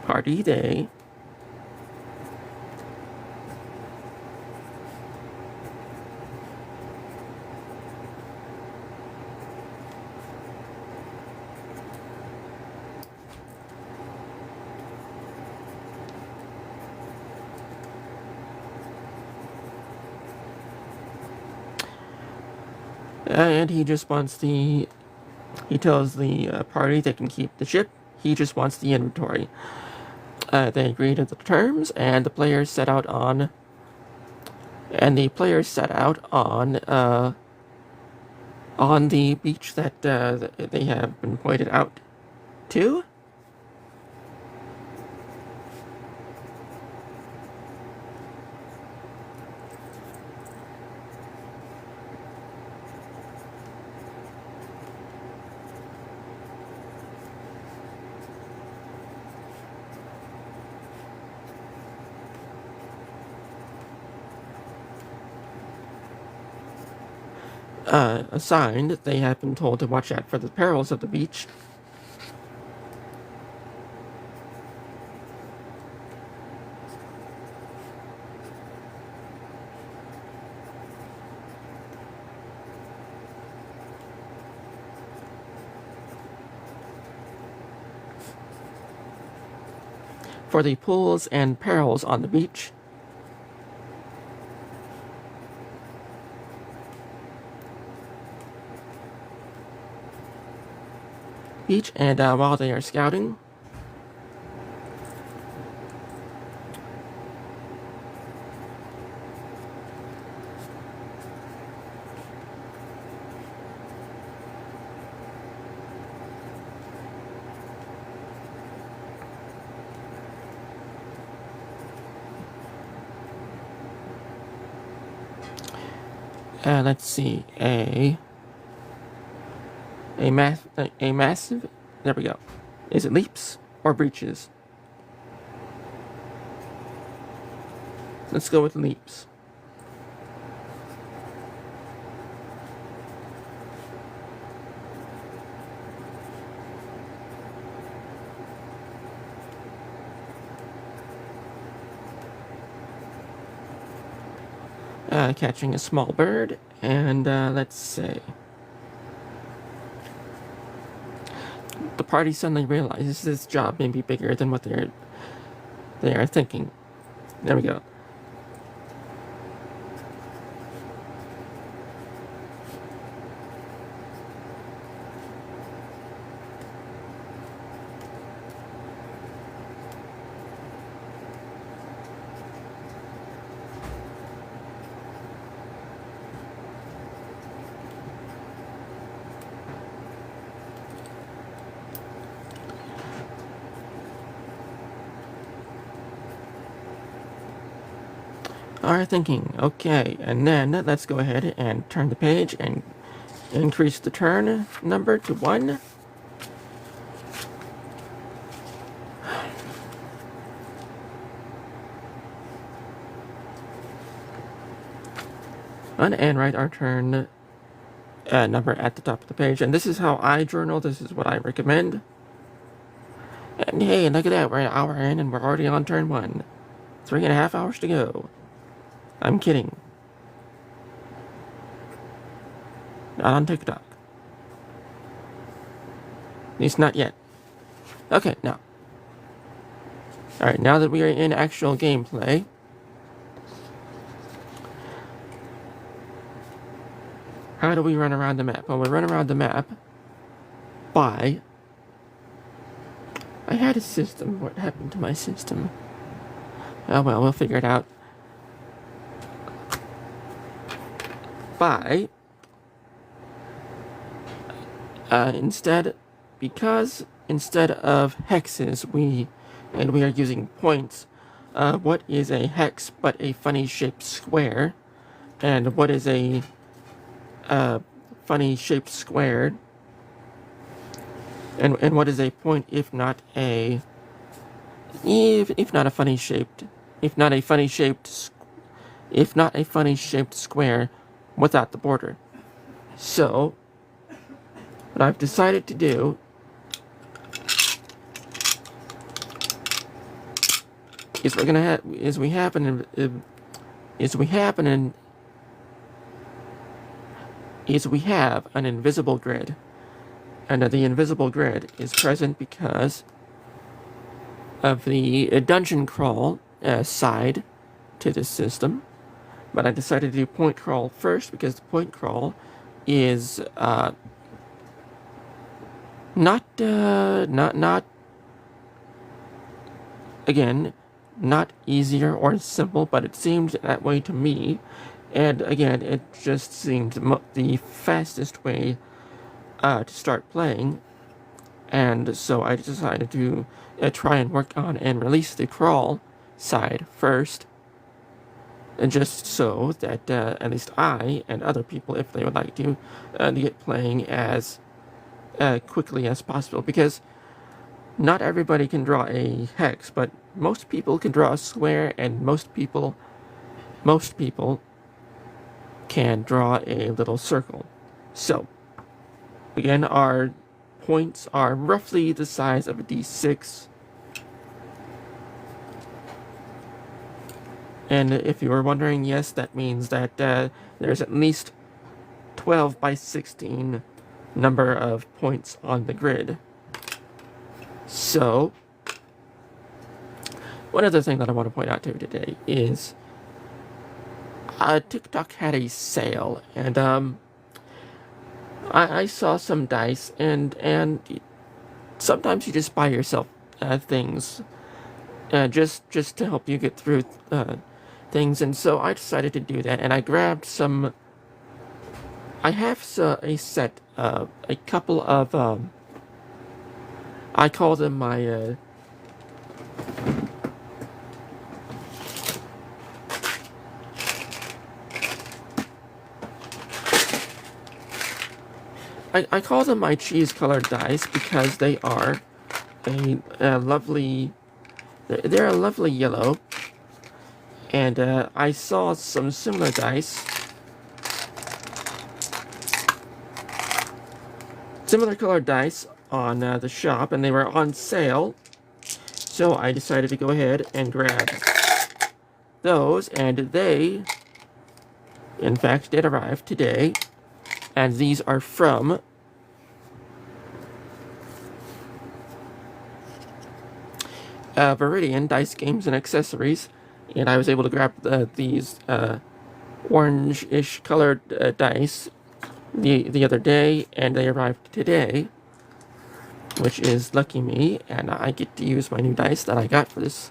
party And he just wants the. He tells the party they can keep the ship. He just wants the inventory. They agree to the terms, and the players set out on. And the players set out on the beach that they have been pointed out to. Assigned, they have been told to watch out for the perils of the beach. For the pools and perils on the beach. And while they are scouting, let's see, a massive, there we go. Is it leaps or breaches? Let's go with leaps. Catching a small bird, and let's say the party suddenly realizes this job may be bigger than what they are thinking. There we go. Are thinking, okay, and then let's go ahead and turn the page and increase the turn number to 1. And write our turn number at the top of the page. And this is how I journal. This is what I recommend. And hey, look at that. We're an hour in and we're already on turn 1. 3.5 hours to go. I'm kidding. Not on TikTok. At least not yet. Okay, now. Alright, now that we are in actual gameplay, how do we run around the map? Well, we run around the map by... I had a system. What happened to my system? Oh well, we'll figure it out. By... instead of hexes, we are using points. What is a hex but a funny shaped square? And what is a funny shaped square? And what is a point if not a funny shaped square without the border? So what I've decided to do is we have an invisible grid, and the invisible grid is present because of the dungeon crawl side to this system. But I decided to do point crawl first because the point crawl is not again, not easier or simple, but it seemed that way to me. And again, it just seemed the fastest way to start playing. And so I decided to try and work on and release the crawl side first, and just so that at least I and other people, if they would like to get playing as quickly as possible. Because not everybody can draw a hex, but most people can draw a square, and most people can draw a little circle. So, again, our points are roughly the size of a d6. And if you were wondering, yes, that means that there's at least 12 by 16 number of points on the grid. So, one other thing that I want to point out to you today is TikTok had a sale, and I saw some dice, and sometimes you just buy yourself things just to help you get through things, and so I decided to do that, and I grabbed some. I have a set of a couple of I call them my I call them my cheese-colored dice because they are a lovely. They're a lovely yellow, and I saw some similar dice, similar colored dice on the shop, and they were on sale. So I decided to go ahead and grab those, and they, in fact, did arrive today. And these are from Herein Dice Games and Accessories, and I was able to grab these orange-ish colored dice the other day, and they arrived today, which is lucky me, and I get to use my new dice that I got for this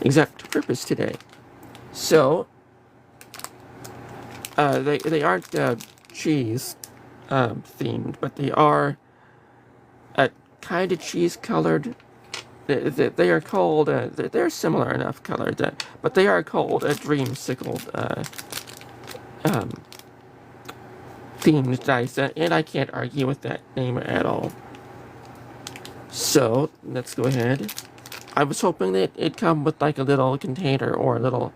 exact purpose today. So they aren't cheese themed, but they are kind of cheese colored. They are called, they're similar enough colored, but they are called dreamsicle themed dice, and I can't argue with that name at all. So, let's go ahead. I was hoping that it'd come with like a little container or a little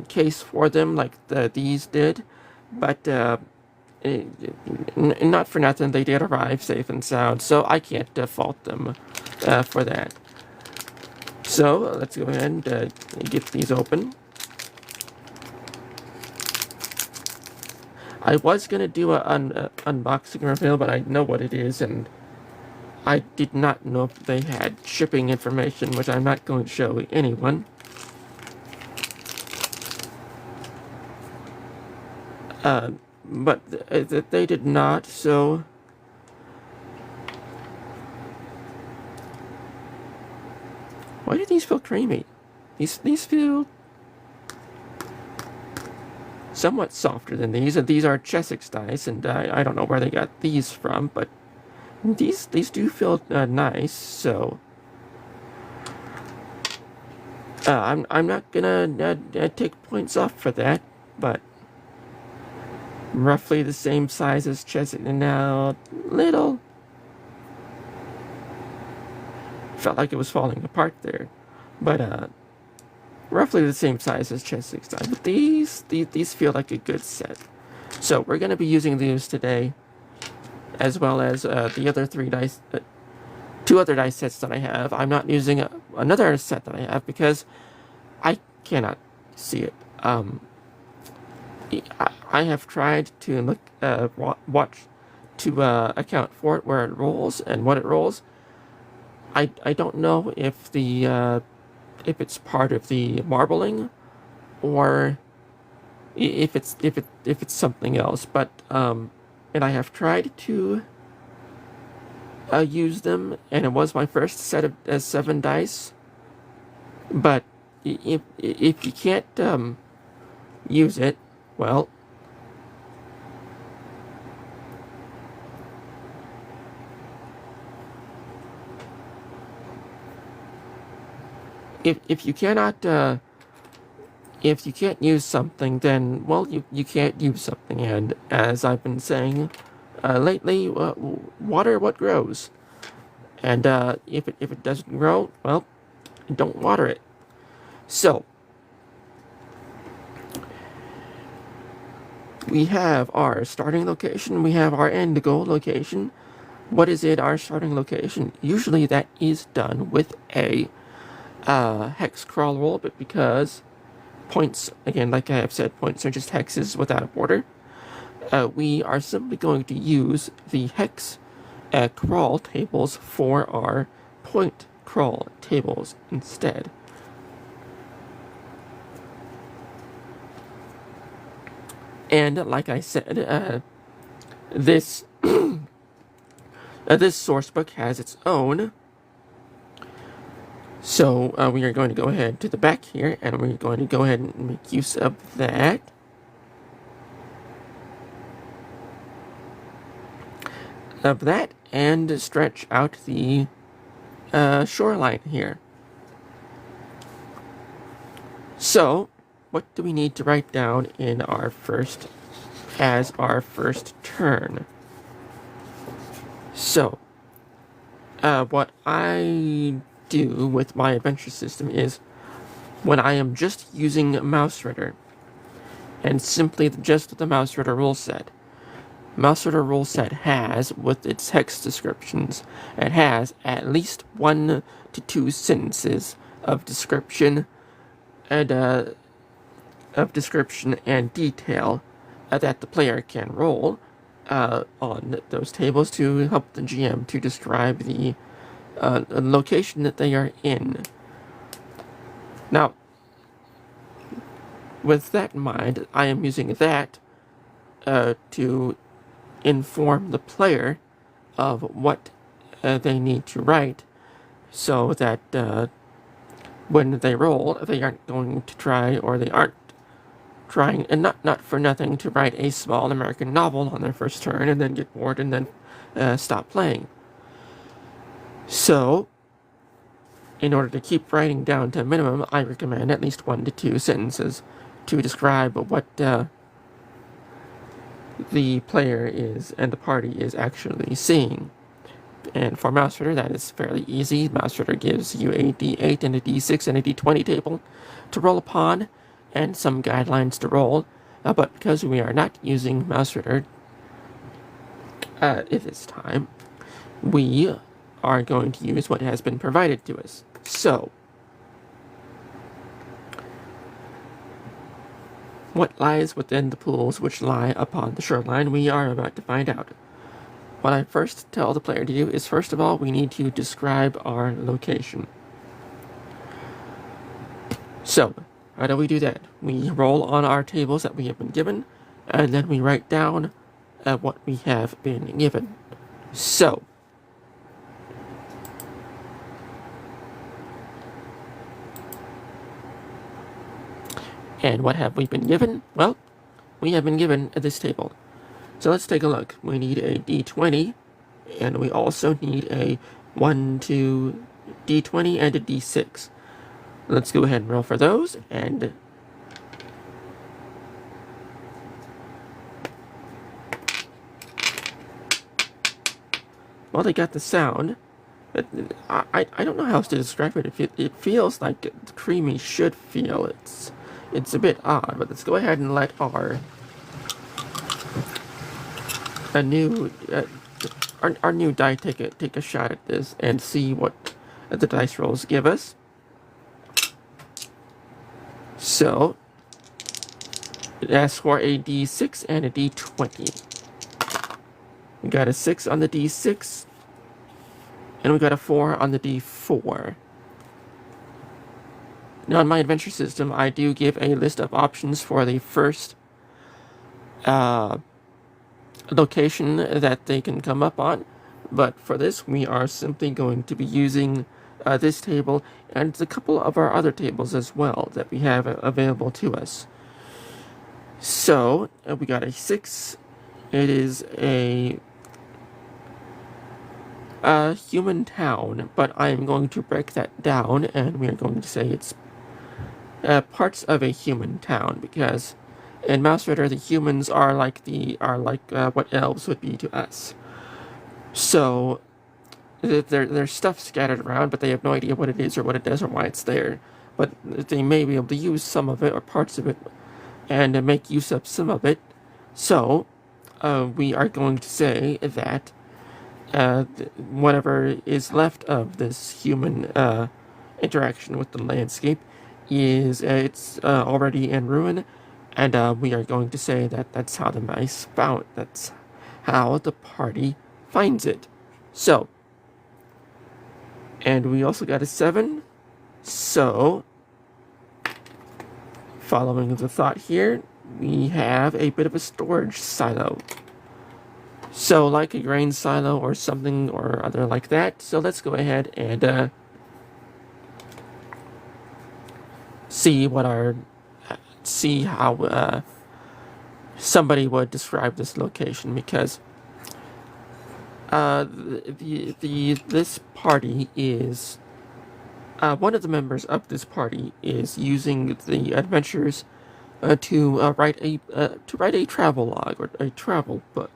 case for them like these did, but not for nothing, they did arrive safe and sound, so I can't fault them for that. So let's go ahead and get these open. I was going to do an unboxing reveal, but I know what it is, and I did not know if they had shipping information, which I'm not going to show anyone. But they did not, so why do these feel creamy? These feel somewhat softer than these, and these are Chessex dice, and I don't know where they got these from, but these do feel nice. So I'm not gonna take points off for that, but roughly the same size as Chessex, and now little. Felt like it was falling apart there, but roughly the same size as Chessex dice. But these feel like a good set. So we're going to be using these today, as well as the other two other dice sets that I have. I'm not using another set that I have because I cannot see it. I have tried to look, watch to account for it, where it rolls and what it rolls. I don't know if if it's part of the marbling, or if it's something else. But and I have tried to use them, and it was my first set of 7 dice. But if you can't use it, well, if you cannot if you can't use something, then well, you can't use something. And as I've been saying lately, water what grows. And if it doesn't grow, well, don't water it. So we have our starting location, we have our end goal location. What is it, our starting location? Usually that is done with a hex crawl roll, but because points, again, like I have said, points are just hexes without a border, we are simply going to use the hex crawl tables for our point crawl tables instead. And like I said, this this source book has its own. So we are going to go ahead to the back here, and we're going to go ahead and make use of that. And stretch out the shoreline here. So, what do we need to write down in our first turn? So, what I do with my adventure system is, when I am just using Mausritter, and simply just the Mausritter rule set, Mausritter rule set has, with its hex descriptions, it has at least 1 to 2 sentences of description and detail that the player can roll on those tables to help the GM to describe the location that they are in. Now, with that in mind, I am using that to inform the player of what they need to write, so that when they roll, they aren't going to try, or they aren't trying, and not for nothing, to write a small American novel on their first turn and then get bored and then stop playing. So, in order to keep writing down to a minimum, I recommend at least 1 to 2 sentences to describe what the player is and the party is actually seeing. And for Mausritter, that is fairly easy. Mausritter gives you a D8 and a D6 and a D20 table to roll upon, and some guidelines to roll. But because we are not using Mausritter at this time, we are going to use what has been provided to us. So, what lies within the pools which lie upon the shoreline, we are about to find out. What I first tell the player to do is, first of all, we need to describe our location. So, how do we do that? We roll on our tables that we have been given, and then we write down what we have been given. So, and what have we been given? Well, we have been given this table. So let's take a look. We need a D20, and we also need a 1, 2, D20, and a D6. Let's go ahead and roll for those, and well, they got the sound, but I don't know how else to describe it. It feels like creamy should feel. It's a bit odd, but let's go ahead and let our new die take a shot at this and see what the dice rolls give us. So it asks for a D6 and a D20. We got a 6 on the D6, and we got a 4 on the D4. Now, in my adventure system, I do give a list of options for the first location that they can come up on. But for this, we are simply going to be using this table and a couple of our other tables as well that we have available to us. So we got a 6. It is a human town, but I am going to break that down, and we are going to say it's parts of a human town, because in Mausritter the humans are like what elves would be to us. So there's stuff scattered around, but they have no idea what it is or what it does or why it's there. But they may be able to use some of it or parts of it and make use of some of it. So we are going to say that whatever is left of this human interaction with the landscape is it's already in ruin, and we are going to say that that's how the mice found. That's how the party finds it. So, and we also got a 7. So, following the thought here, we have a bit of a storage silo. So, like a grain silo or something or other like that. So let's go ahead and see how somebody would describe this location, because this party is one of the members of this party is using the adventures to write a travel log or a travel book.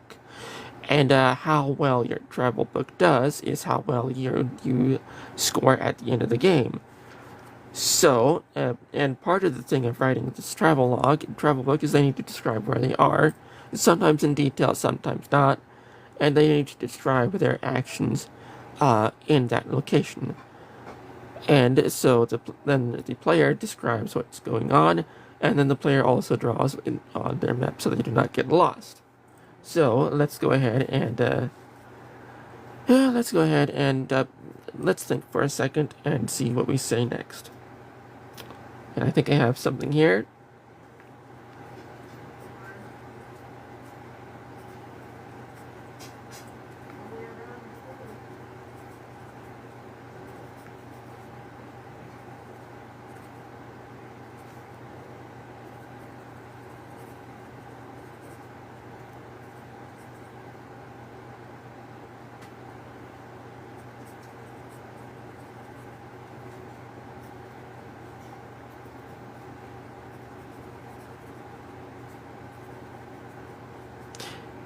And how well your travel book does is how well you score at the end of the game. So, and part of the thing of writing this travel book is they need to describe where they are, sometimes in detail, sometimes not, and they need to describe their actions in that location. And so then the player describes what's going on, and then the player also draws on their map so they do not get lost. So let's go ahead and let's think for a second and see what we say next. And I think I have something here.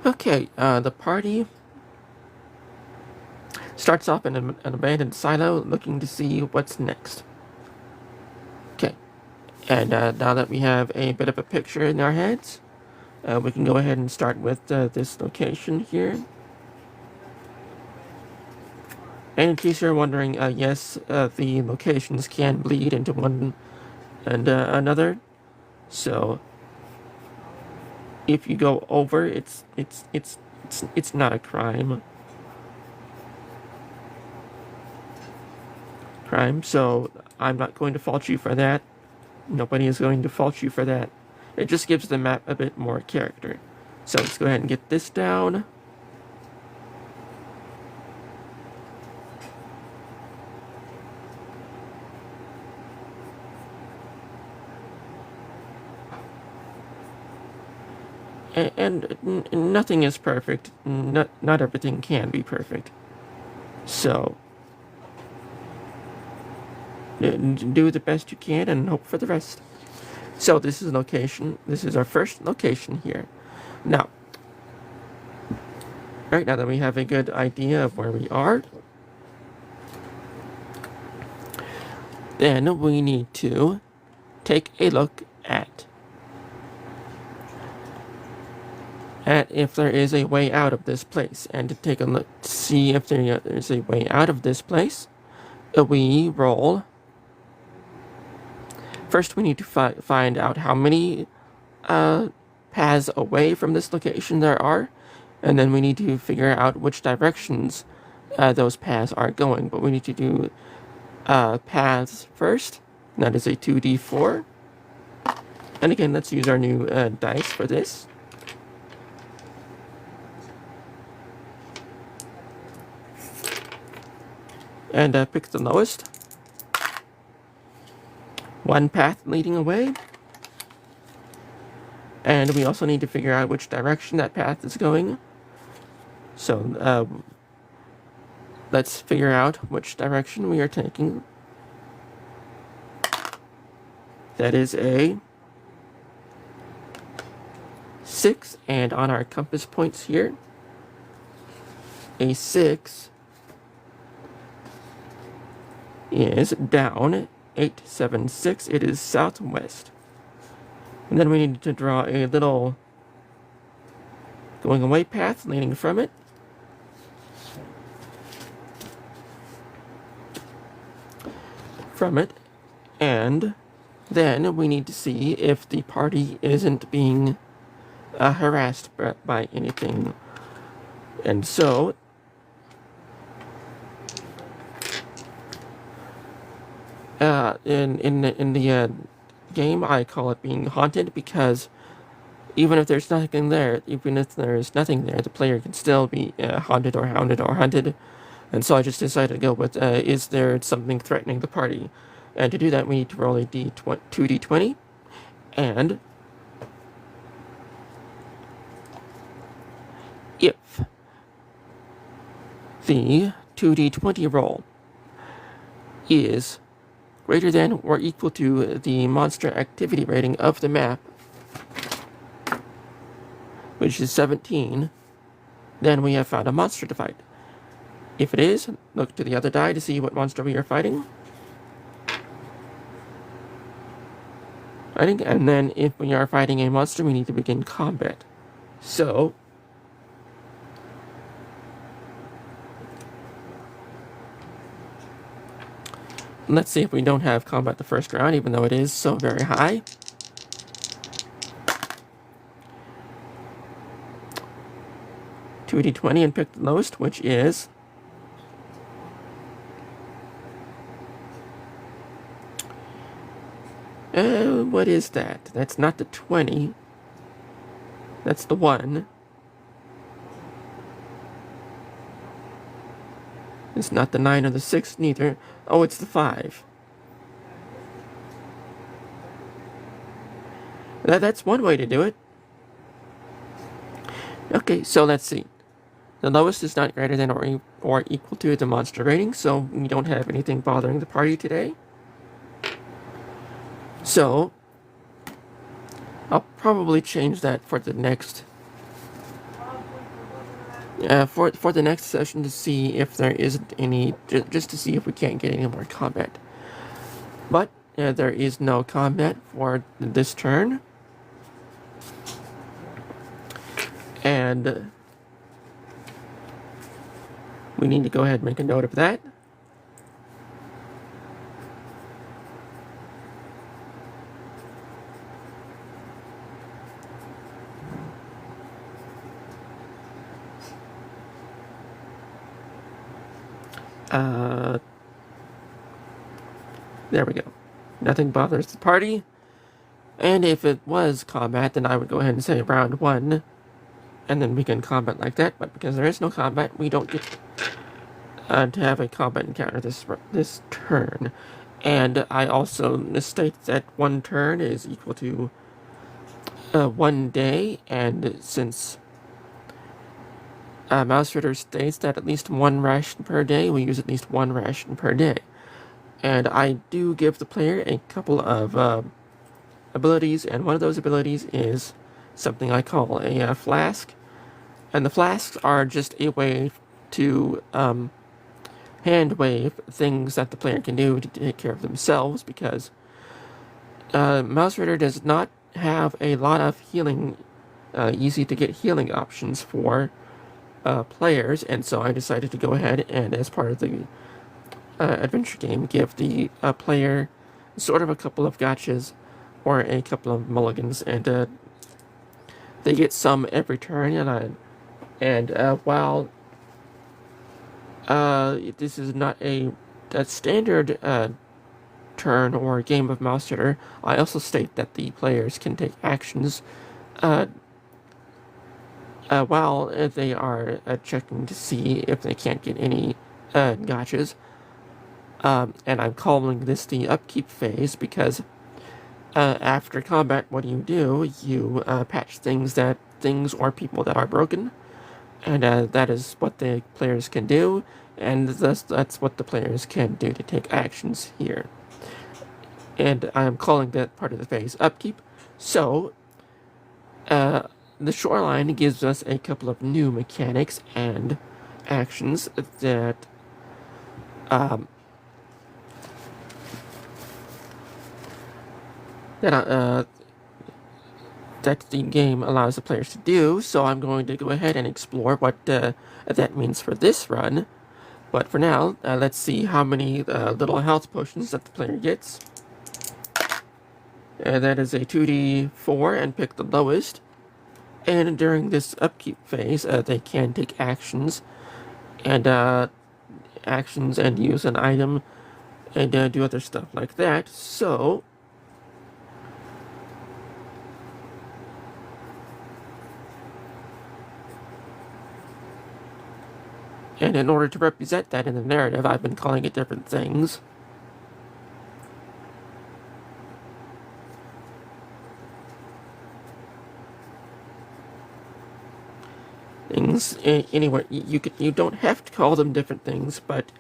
Okay, the party starts off in an abandoned silo looking to see what's next. Okay, and now that we have a bit of a picture in our heads, we can go ahead and start with this location here. And in case you're wondering, yes, the locations can bleed into one and another. So if you go over, it's not a crime. So I'm not going to fault you for that. Nobody is going to fault you for that. It just gives the map a bit more character. So let's go ahead and get this down. And nothing is perfect. Not everything can be perfect. So do the best you can and hope for the rest. So this is location. This is our first location here. Now, right now that we have a good idea of where we are, then we need to take a look at if there is a way out of this place, and to take a look, see if there is a way out of this place. We roll. First, we need to find out how many paths away from this location there are, and then we need to figure out which directions those paths are going. But we need to do paths first. That is a 2d4. And again, let's use our new dice for this. and pick the lowest. One path leading away. And we also need to figure out which direction that path is going. So let's figure out which direction we are taking. That is a 6, and on our compass points here, a 6 is down 876. It is southwest. And then we need to draw a little going away path leading from it. And then we need to see if the party isn't being harassed by anything. And so in the game, I call it being haunted, because even if there's nothing there, the player can still be haunted or hounded or hunted. And so I just decided to go with, is there something threatening the party? And to do that, we need to roll a 2d20, and if the 2d20 roll is greater than or equal to the monster activity rating of the map, which is 17, then we have found a monster to fight. If it is, look to the other die to see what monster we are fighting. And then if we are fighting a monster, we need to begin combat. So let's see if we don't have combat the first round, even though it is so very high. $2d20 and pick the lowest, which is what is that? That's not the 20. That's the 1. It's not the 9 or the 6 neither. Oh, it's the 5. That's one way to do it. Okay, so let's see. The lowest is not greater than or equal to the monster rating, so we don't have anything bothering the party today. So I'll probably change that for the next for the next session, to see if there isn't any, just to see if we can't get any more combat. But there is no combat for this turn, and we need to go ahead and make a note of that. There we go. Nothing bothers the party. And if it was combat, then I would go ahead and say round 1, and then begin combat like that. But because there is no combat, we don't get to have a combat encounter this turn. And I also state that 1 turn is equal to 1 day, and since Mausritter states that at least 1 ration per day, we use at least 1 ration per day. And I do give the player a couple of abilities, and one of those abilities is something I call a flask. And the flasks are just a way to hand wave things that the player can do to take care of themselves, because Mausritter does not have a lot of healing, easy to get healing options for players, and so I decided to go ahead and, as part of the adventure game, give the player sort of a couple of gotchas or a couple of mulligans, and they get some every turn. And while this is not a standard turn or game of Mausritter, I also state that the players can take actions while they are checking to see if they can't get any gotchas. And I'm calling this the upkeep phase because after combat, what do? You patch things or people that are broken, and that is what the players can do, and that's what the players can do to take actions here. And I'm calling that part of the phase upkeep. So, the Shoreline gives us a couple of new mechanics and actions that that the game allows the players to do. So I'm going to go ahead and explore what that means for this run. But for now, let's see how many little health potions that the player gets. That is a 2d4, and pick the lowest. And during this upkeep phase, they can take actions and use an item and do other stuff like that. So, and in order to represent that in the narrative, I've been calling it different things. Anyway, you don't have to call them different things, but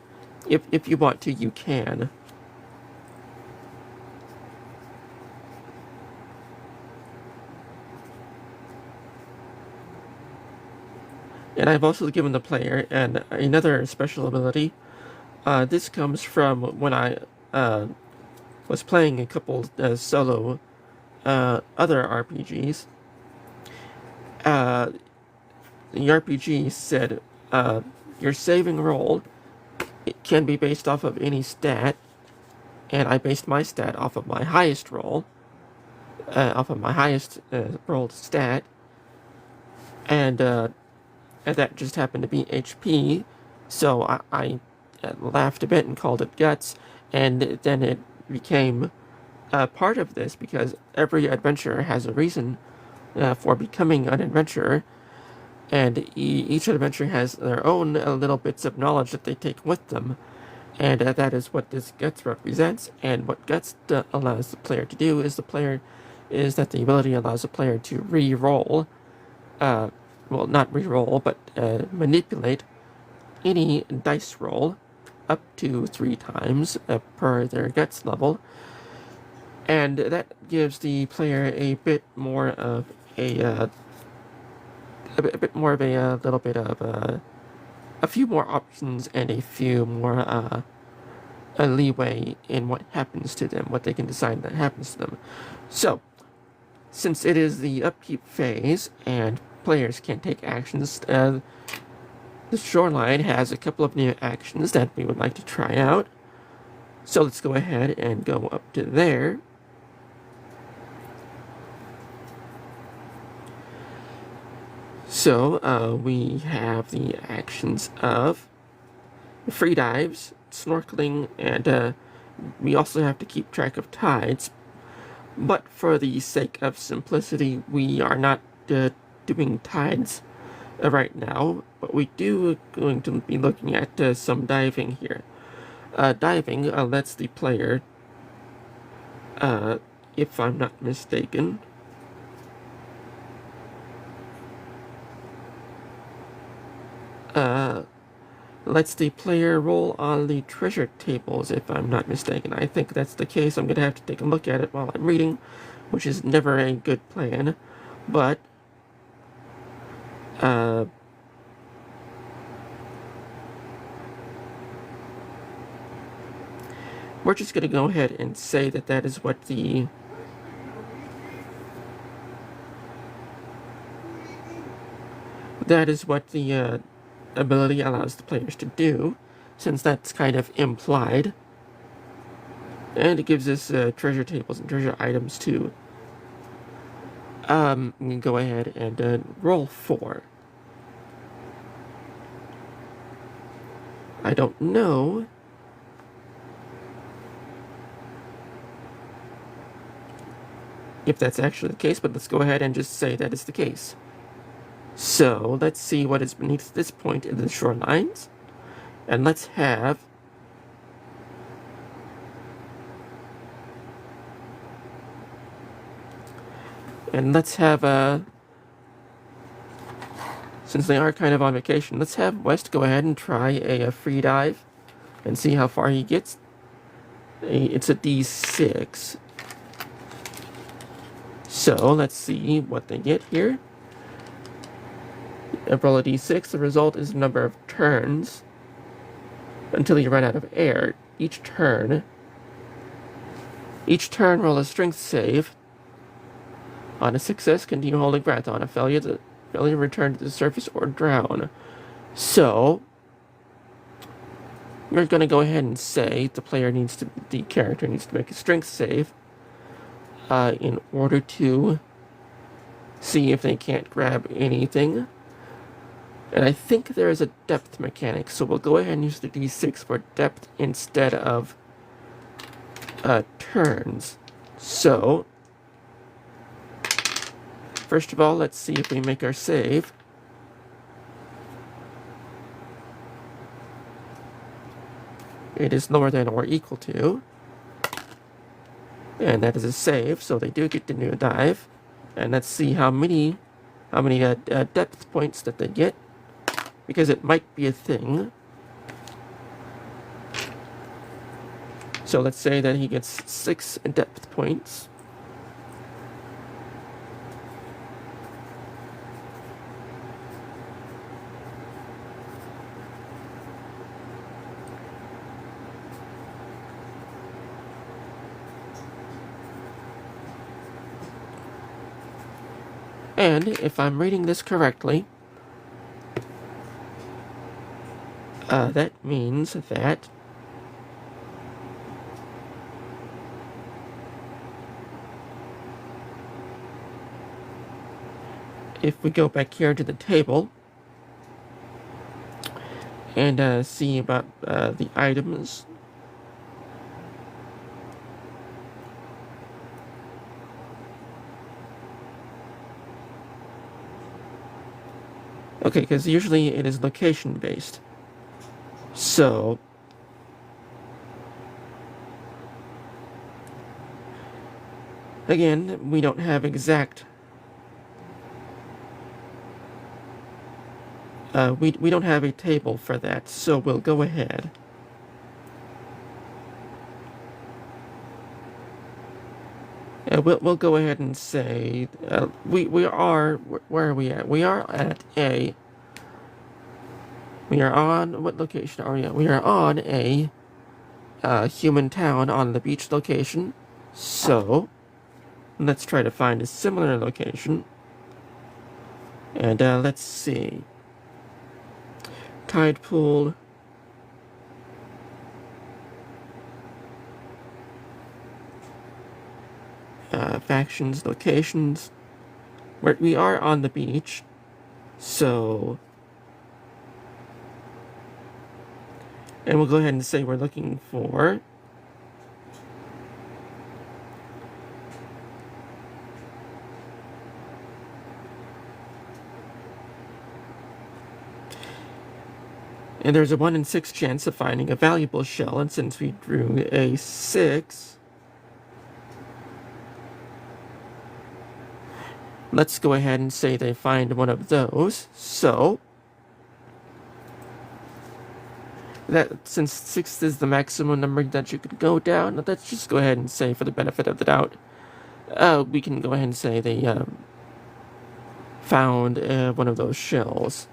if you want to, you can. And I've also given the player another special ability. This comes from when I was playing a couple solo other RPGs. The RPG said your saving roll, it can be based off of any stat, and I based my stat off of my highest roll, rolled stat, and that just happened to be HP. So I laughed a bit and called it guts, and then it became part of this because every adventurer has a reason for becoming an adventurer. And each adventure has their own little bits of knowledge that they take with them. And that is what this Guts represents. And what Guts allows the player to do is that the ability allows the player to re-roll. Well, not re-roll, but manipulate any dice roll up to 3 times per their Guts level. And that gives the player a bit more of a little bit of a few more options and a few more a leeway in what happens to them, what they can decide that happens to them. So, since it is the upkeep phase and players can take actions, the Shoreline has a couple of new actions that we would like to try out. So let's go ahead and go up to there. So, we have the actions of free dives, snorkeling, and we also have to keep track of tides. But for the sake of simplicity, we are not doing tides right now, but we do going to be looking at some diving here. Diving lets the player, if I'm not mistaken, lets the player roll on the treasure tables, if I'm not mistaken. I think that's the case. I'm going to have to take a look at it while I'm reading, which is never a good plan. But, we're just going to go ahead and say that that is what the ability allows the players to do, since that's kind of implied. And it gives us treasure tables and treasure items too. We can go ahead and roll 4. I don't know if that's actually the case, but let's go ahead and just say that is the case. So, let's see what is beneath this point in the shorelines. And let's have And let's have since they are kind of on vacation, let's have West go ahead and try a free dive and see how far he gets. It's a D6. So let's see what they get here. Roll a D6. The result is the number of turns until you run out of air. Each turn, roll a strength save. On a success, continue holding breath. On a failure, return to the surface or drown. So we're going to go ahead and say the character needs to make a strength save in order to see if they can't grab anything. And I think there is a depth mechanic, so we'll go ahead and use the D6 for depth instead of turns. So first of all, let's see if we make our save. It is lower than or equal to. And that is a save, so they do get the new dive. And let's see how many depth points that they get, because it might be a thing. So let's say that he gets 6 depth points. And if I'm reading this correctly, that means that if we go back here to the table and see about the items, okay, because usually it is location based. So again, we don't have exact. We don't have a table for that, so we'll go ahead. We'll go ahead and say we are, where are we at? We are at a. We are on, what location are we at? We are on a human town on the beach location. So let's try to find a similar location. And let's see. Tide pool. Factions, locations. We are on the beach. So. And we'll go ahead and say we're looking for and there's a 1 in 6 chance of finding a valuable shell, and since we drew a 6, let's go ahead and say they find one of those. So that since 6 is the maximum number that you could go down, let's just go ahead and say, for the benefit of the doubt, we can go ahead and say they found one of those shells.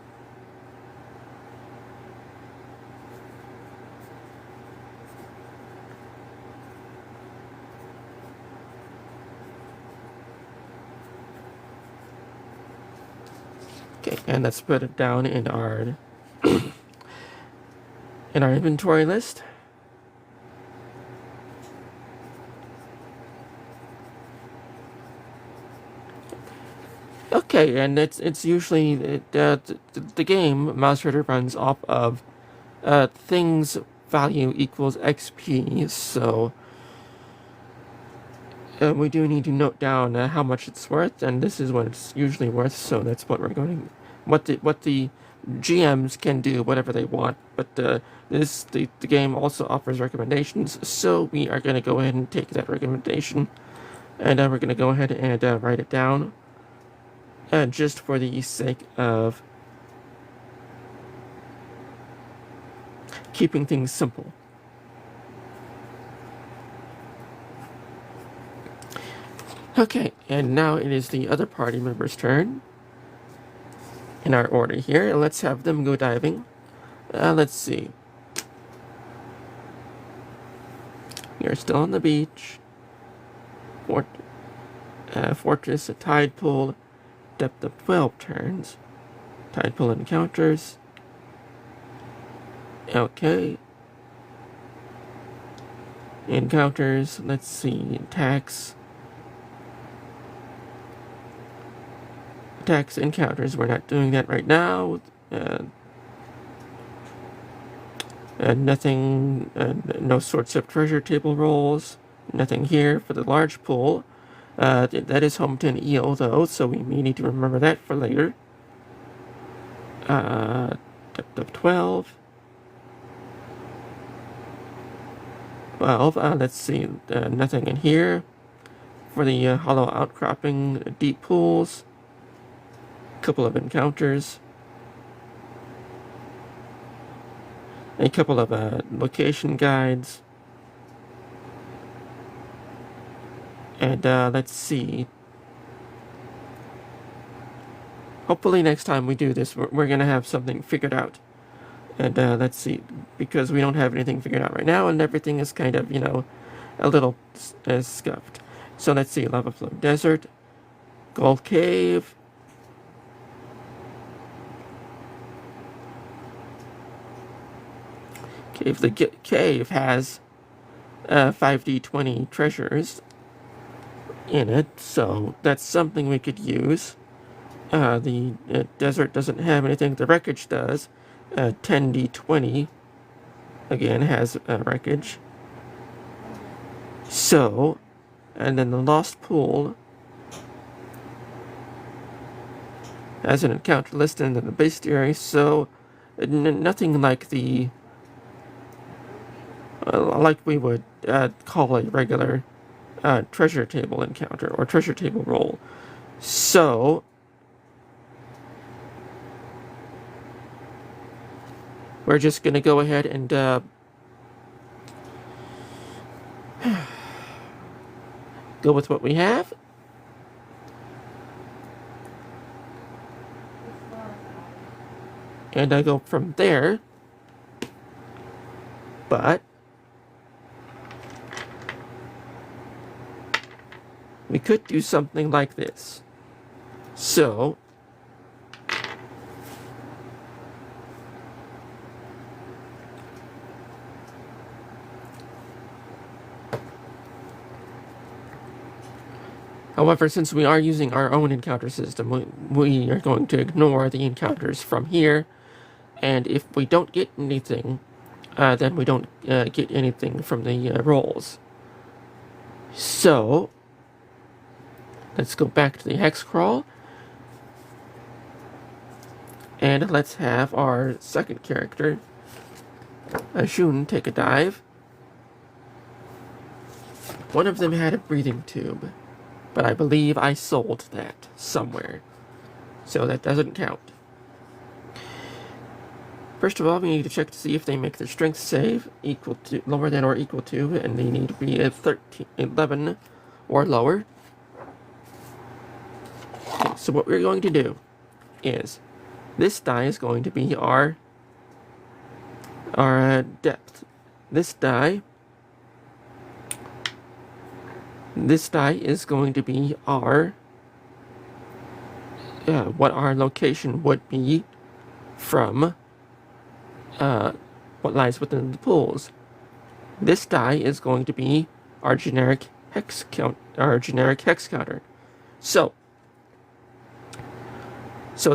Okay, and let's put it down in our in our inventory list. Okay, and it's usually the game Mausritter runs off of things value equals XP, so we do need to note down how much it's worth, and this is what it's usually worth. So that's what we're going. What the GMs can do whatever they want, but the game also offers recommendations, so we are going to go ahead and take that recommendation And we're going to go ahead and write it down just for the sake of keeping things simple. Okay, and now it is the other party member's turn. In our order here, let's have them go diving. Let's see. You're still on the beach. Fortress, a tide pool, depth of 12 turns. Tide pool encounters. Okay. Encounters, let's see, attacks. Attacks, encounters, we're not doing that right now. Nothing, no sorts of treasure table rolls. Nothing here for the large pool. That is home to an eel, though, so we may need to remember that for later. Depth of 12. 12, let's see, nothing in here. For the hollow outcropping deep pools. Couple of encounters. A couple of location guides. And let's see. Hopefully next time we do this, we're going to have something figured out. And let's see, because we don't have anything figured out right now, and everything is kind of, a little scuffed. So let's see, Lava Flow Desert, Gold Cave, the cave has 5d20 treasures in it, so that's something we could use. The desert doesn't have anything. The wreckage does. 10d20 again has wreckage. So, and then the lost pool has an encounter listed in the bestiary. So, nothing like the like we would call a regular treasure table encounter or treasure table roll. So, we're just going to go ahead and go with what we have. And I go from there. But we could do something like this. So, however, since we are using our own encounter system, we are going to ignore the encounters from here. And if we don't get anything, then we don't get anything from the rolls. So, let's go back to the hex crawl. And let's have our second character, Shun, take a dive. One of them had a breathing tube, but I believe I sold that somewhere. So that doesn't count. First of all, we need to check to see if they make their strength save equal to, lower than or equal to, and they need to be at 11 or lower. Okay, so what we're going to do is, this die is going to be our depth. This die is going to be our what our location would be from what lies within the pools. This die is going to be our generic hex count, our generic hex counter. So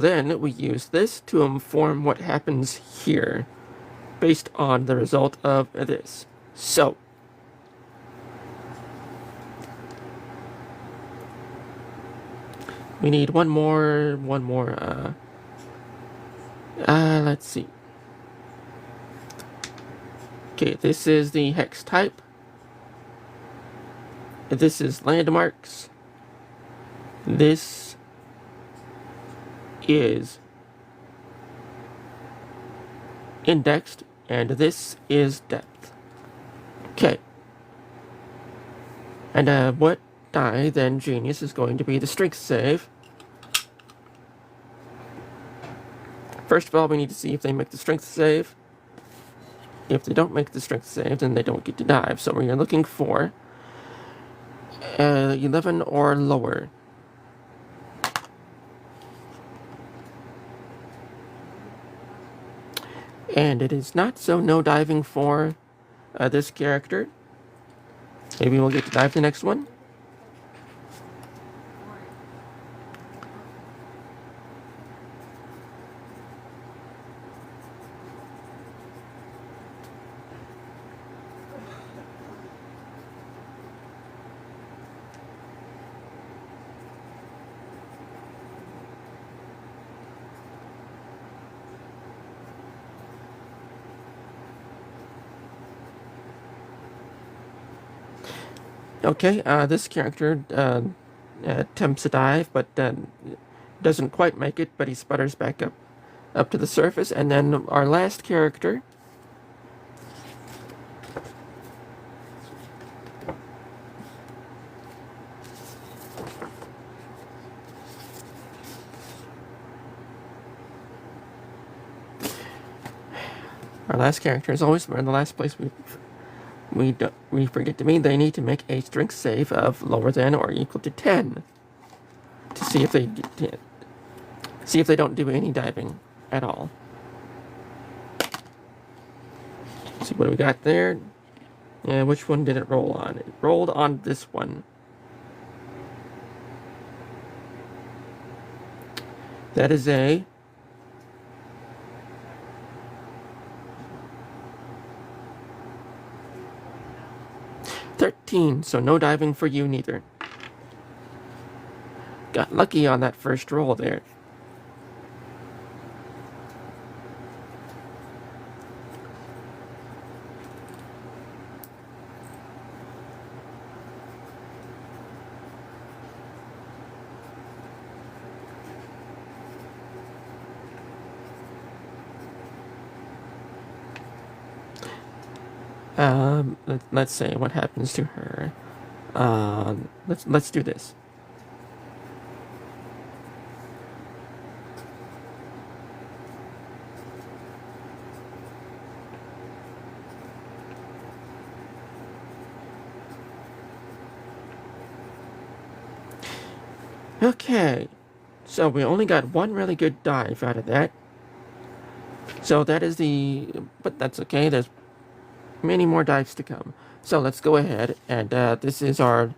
then we use this to inform what happens here based on the result of this. So we need one more, let's see. Okay, this is the hex type. This is landmarks. This is indexed, and this is depth. Okay. And what die then Genius is going to be the strength save. First of all, we need to see if they make the strength save. If they don't make the strength save, then they don't get to dive. So we are looking for 11 or lower. And it is not, so no diving for this character. Maybe we'll get to dive the next one. Okay, this character attempts a dive, but doesn't quite make it, but he sputters back up to the surface. And then our last character, is always in the last place we forget to mean. They need to make a strength save of lower than or equal to 10 to see if they don't do any diving at all. Let's see what we got there. Yeah, which one did it roll on? It rolled on this one. That is a 13, so no diving for you neither. Got lucky on that first roll there. Let's say what happens to her. Let's do this. Okay, so we only got one really good dive out of that. So that is but that's okay. There's many more dives to come. So let's go ahead and this is our.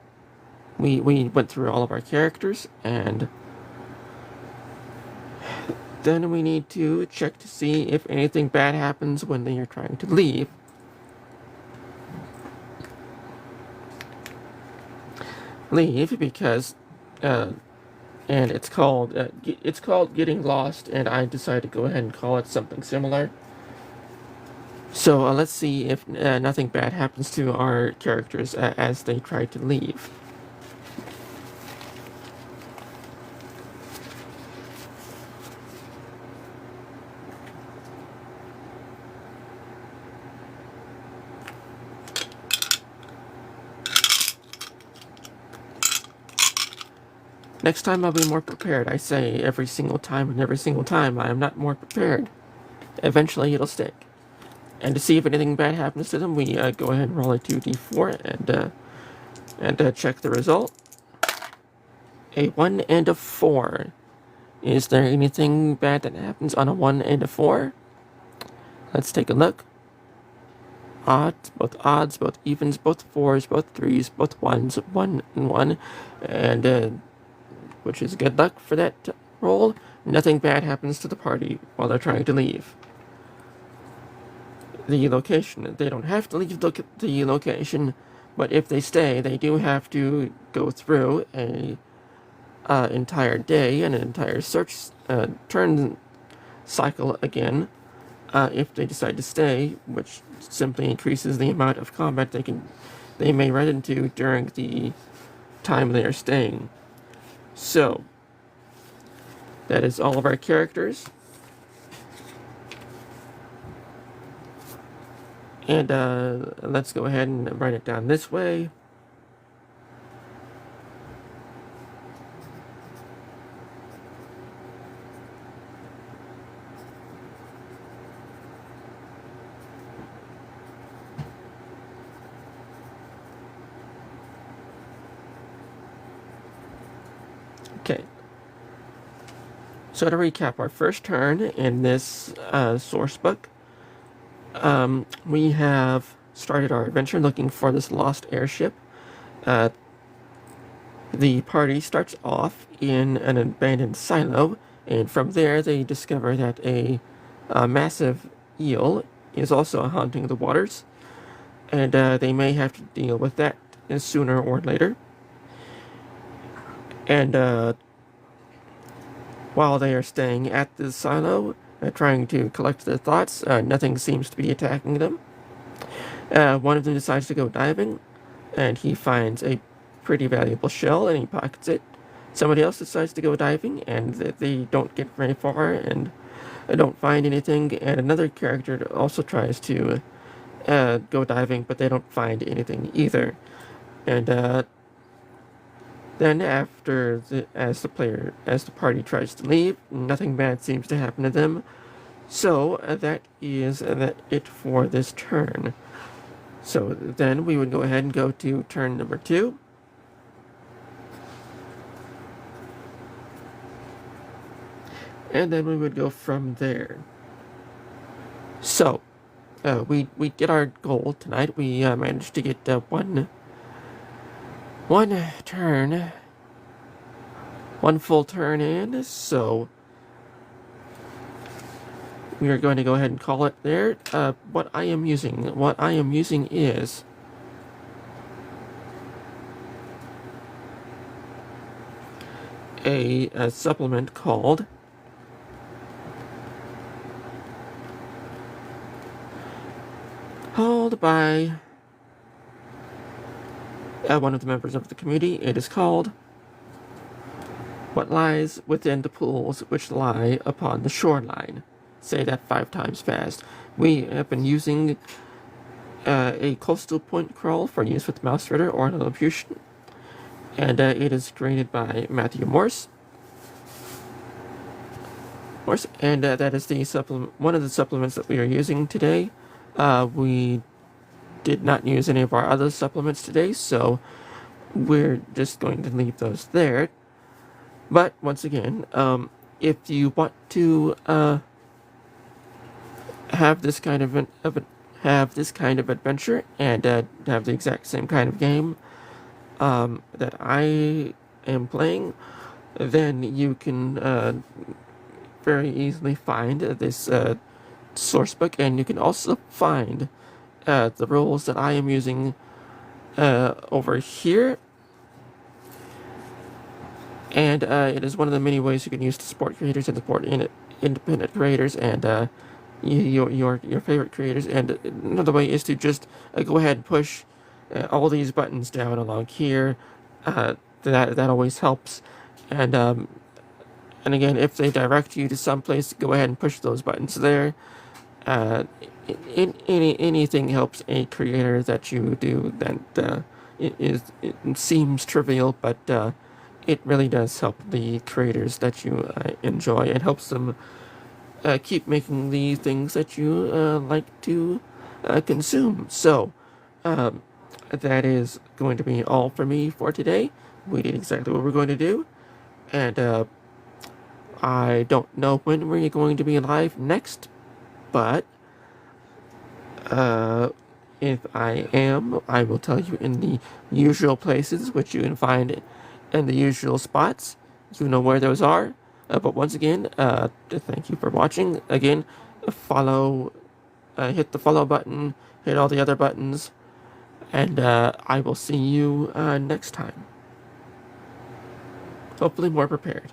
We went through all of our characters, and then we need to check to see if anything bad happens when they are trying to leave. Because and it's called getting lost, and I decided to go ahead and call it something similar. So let's see if nothing bad happens to our characters as they try to leave. Next time I'll be more prepared. I say every single time, and every single time I am not more prepared. Eventually it'll stick. And to see if anything bad happens to them, we go ahead and roll a 2d4 and check the result. A 1 and a 4. Is there anything bad that happens on a 1 and a 4? Let's take a look. Odds, both evens, both 4s, both 3s, both 1s, 1 and 1, and which is good luck for that roll. Nothing bad happens to the party while they're trying to leave the location. They don't have to leave the location, but if they stay, they do have to go through a entire day and an entire search turn cycle again if they decide to stay, which simply increases the amount of combat they can they may run into during the time they are staying. So, that is all of our characters. And let's go ahead and write it down this way. Okay. So to recap our first turn in this source book, we have started our adventure looking for this lost airship. The party starts off in an abandoned silo, and from there they discover that a massive eel is also haunting the waters, and they may have to deal with that sooner or later. And while they are staying at the silo, trying to collect their thoughts, nothing seems to be attacking them. One of them decides to go diving, and he finds a pretty valuable shell and he pockets it. Somebody else decides to go diving, and they don't get very far and don't find anything. And another character also tries to go diving, but they don't find anything either. And then after as the party tries to leave, nothing bad seems to happen to them. So that is it for this turn. So then we would go ahead and go to turn number 2. And then we would go from there. So we did our goal tonight. We managed to get one turn, one full turn in. So we are going to go ahead and call it there. What I am using is a supplement called by one of the members of the community. It is called What Lies Within the Pools Which Lie Upon the Shoreline. Say that 5 times fast. We have been using a coastal point crawl for use with Mausritter or lilliputian, and it is created by Matthew Morse. And that is the one of the supplements that we are using today. We did not use any of our other supplements today, so we're just going to leave those there. But once again, if you want to have this kind of adventure and have the exact same kind of game that I am playing, then you can very easily find this source book, and you can also find the rules that I am using over here. And it is one of the many ways you can use to support creators and support independent creators and your favorite creators. And another way is to just go ahead and push all these buttons down along here. That always helps. And again, if they direct you to someplace, go ahead and push those buttons there. Anything helps a creator that you do. That it seems trivial, but it really does help the creators that you enjoy. It helps them keep making the things that you like to consume. So that is going to be all for me for today. We did exactly what we're going to do, and I don't know when we're going to be live next, but if I am, I will tell you in the usual places, which you can find in the usual spots. You know where those are. But once again, thank you for watching. Again, follow, hit the follow button, hit all the other buttons, and I will see you next time. Hopefully more prepared.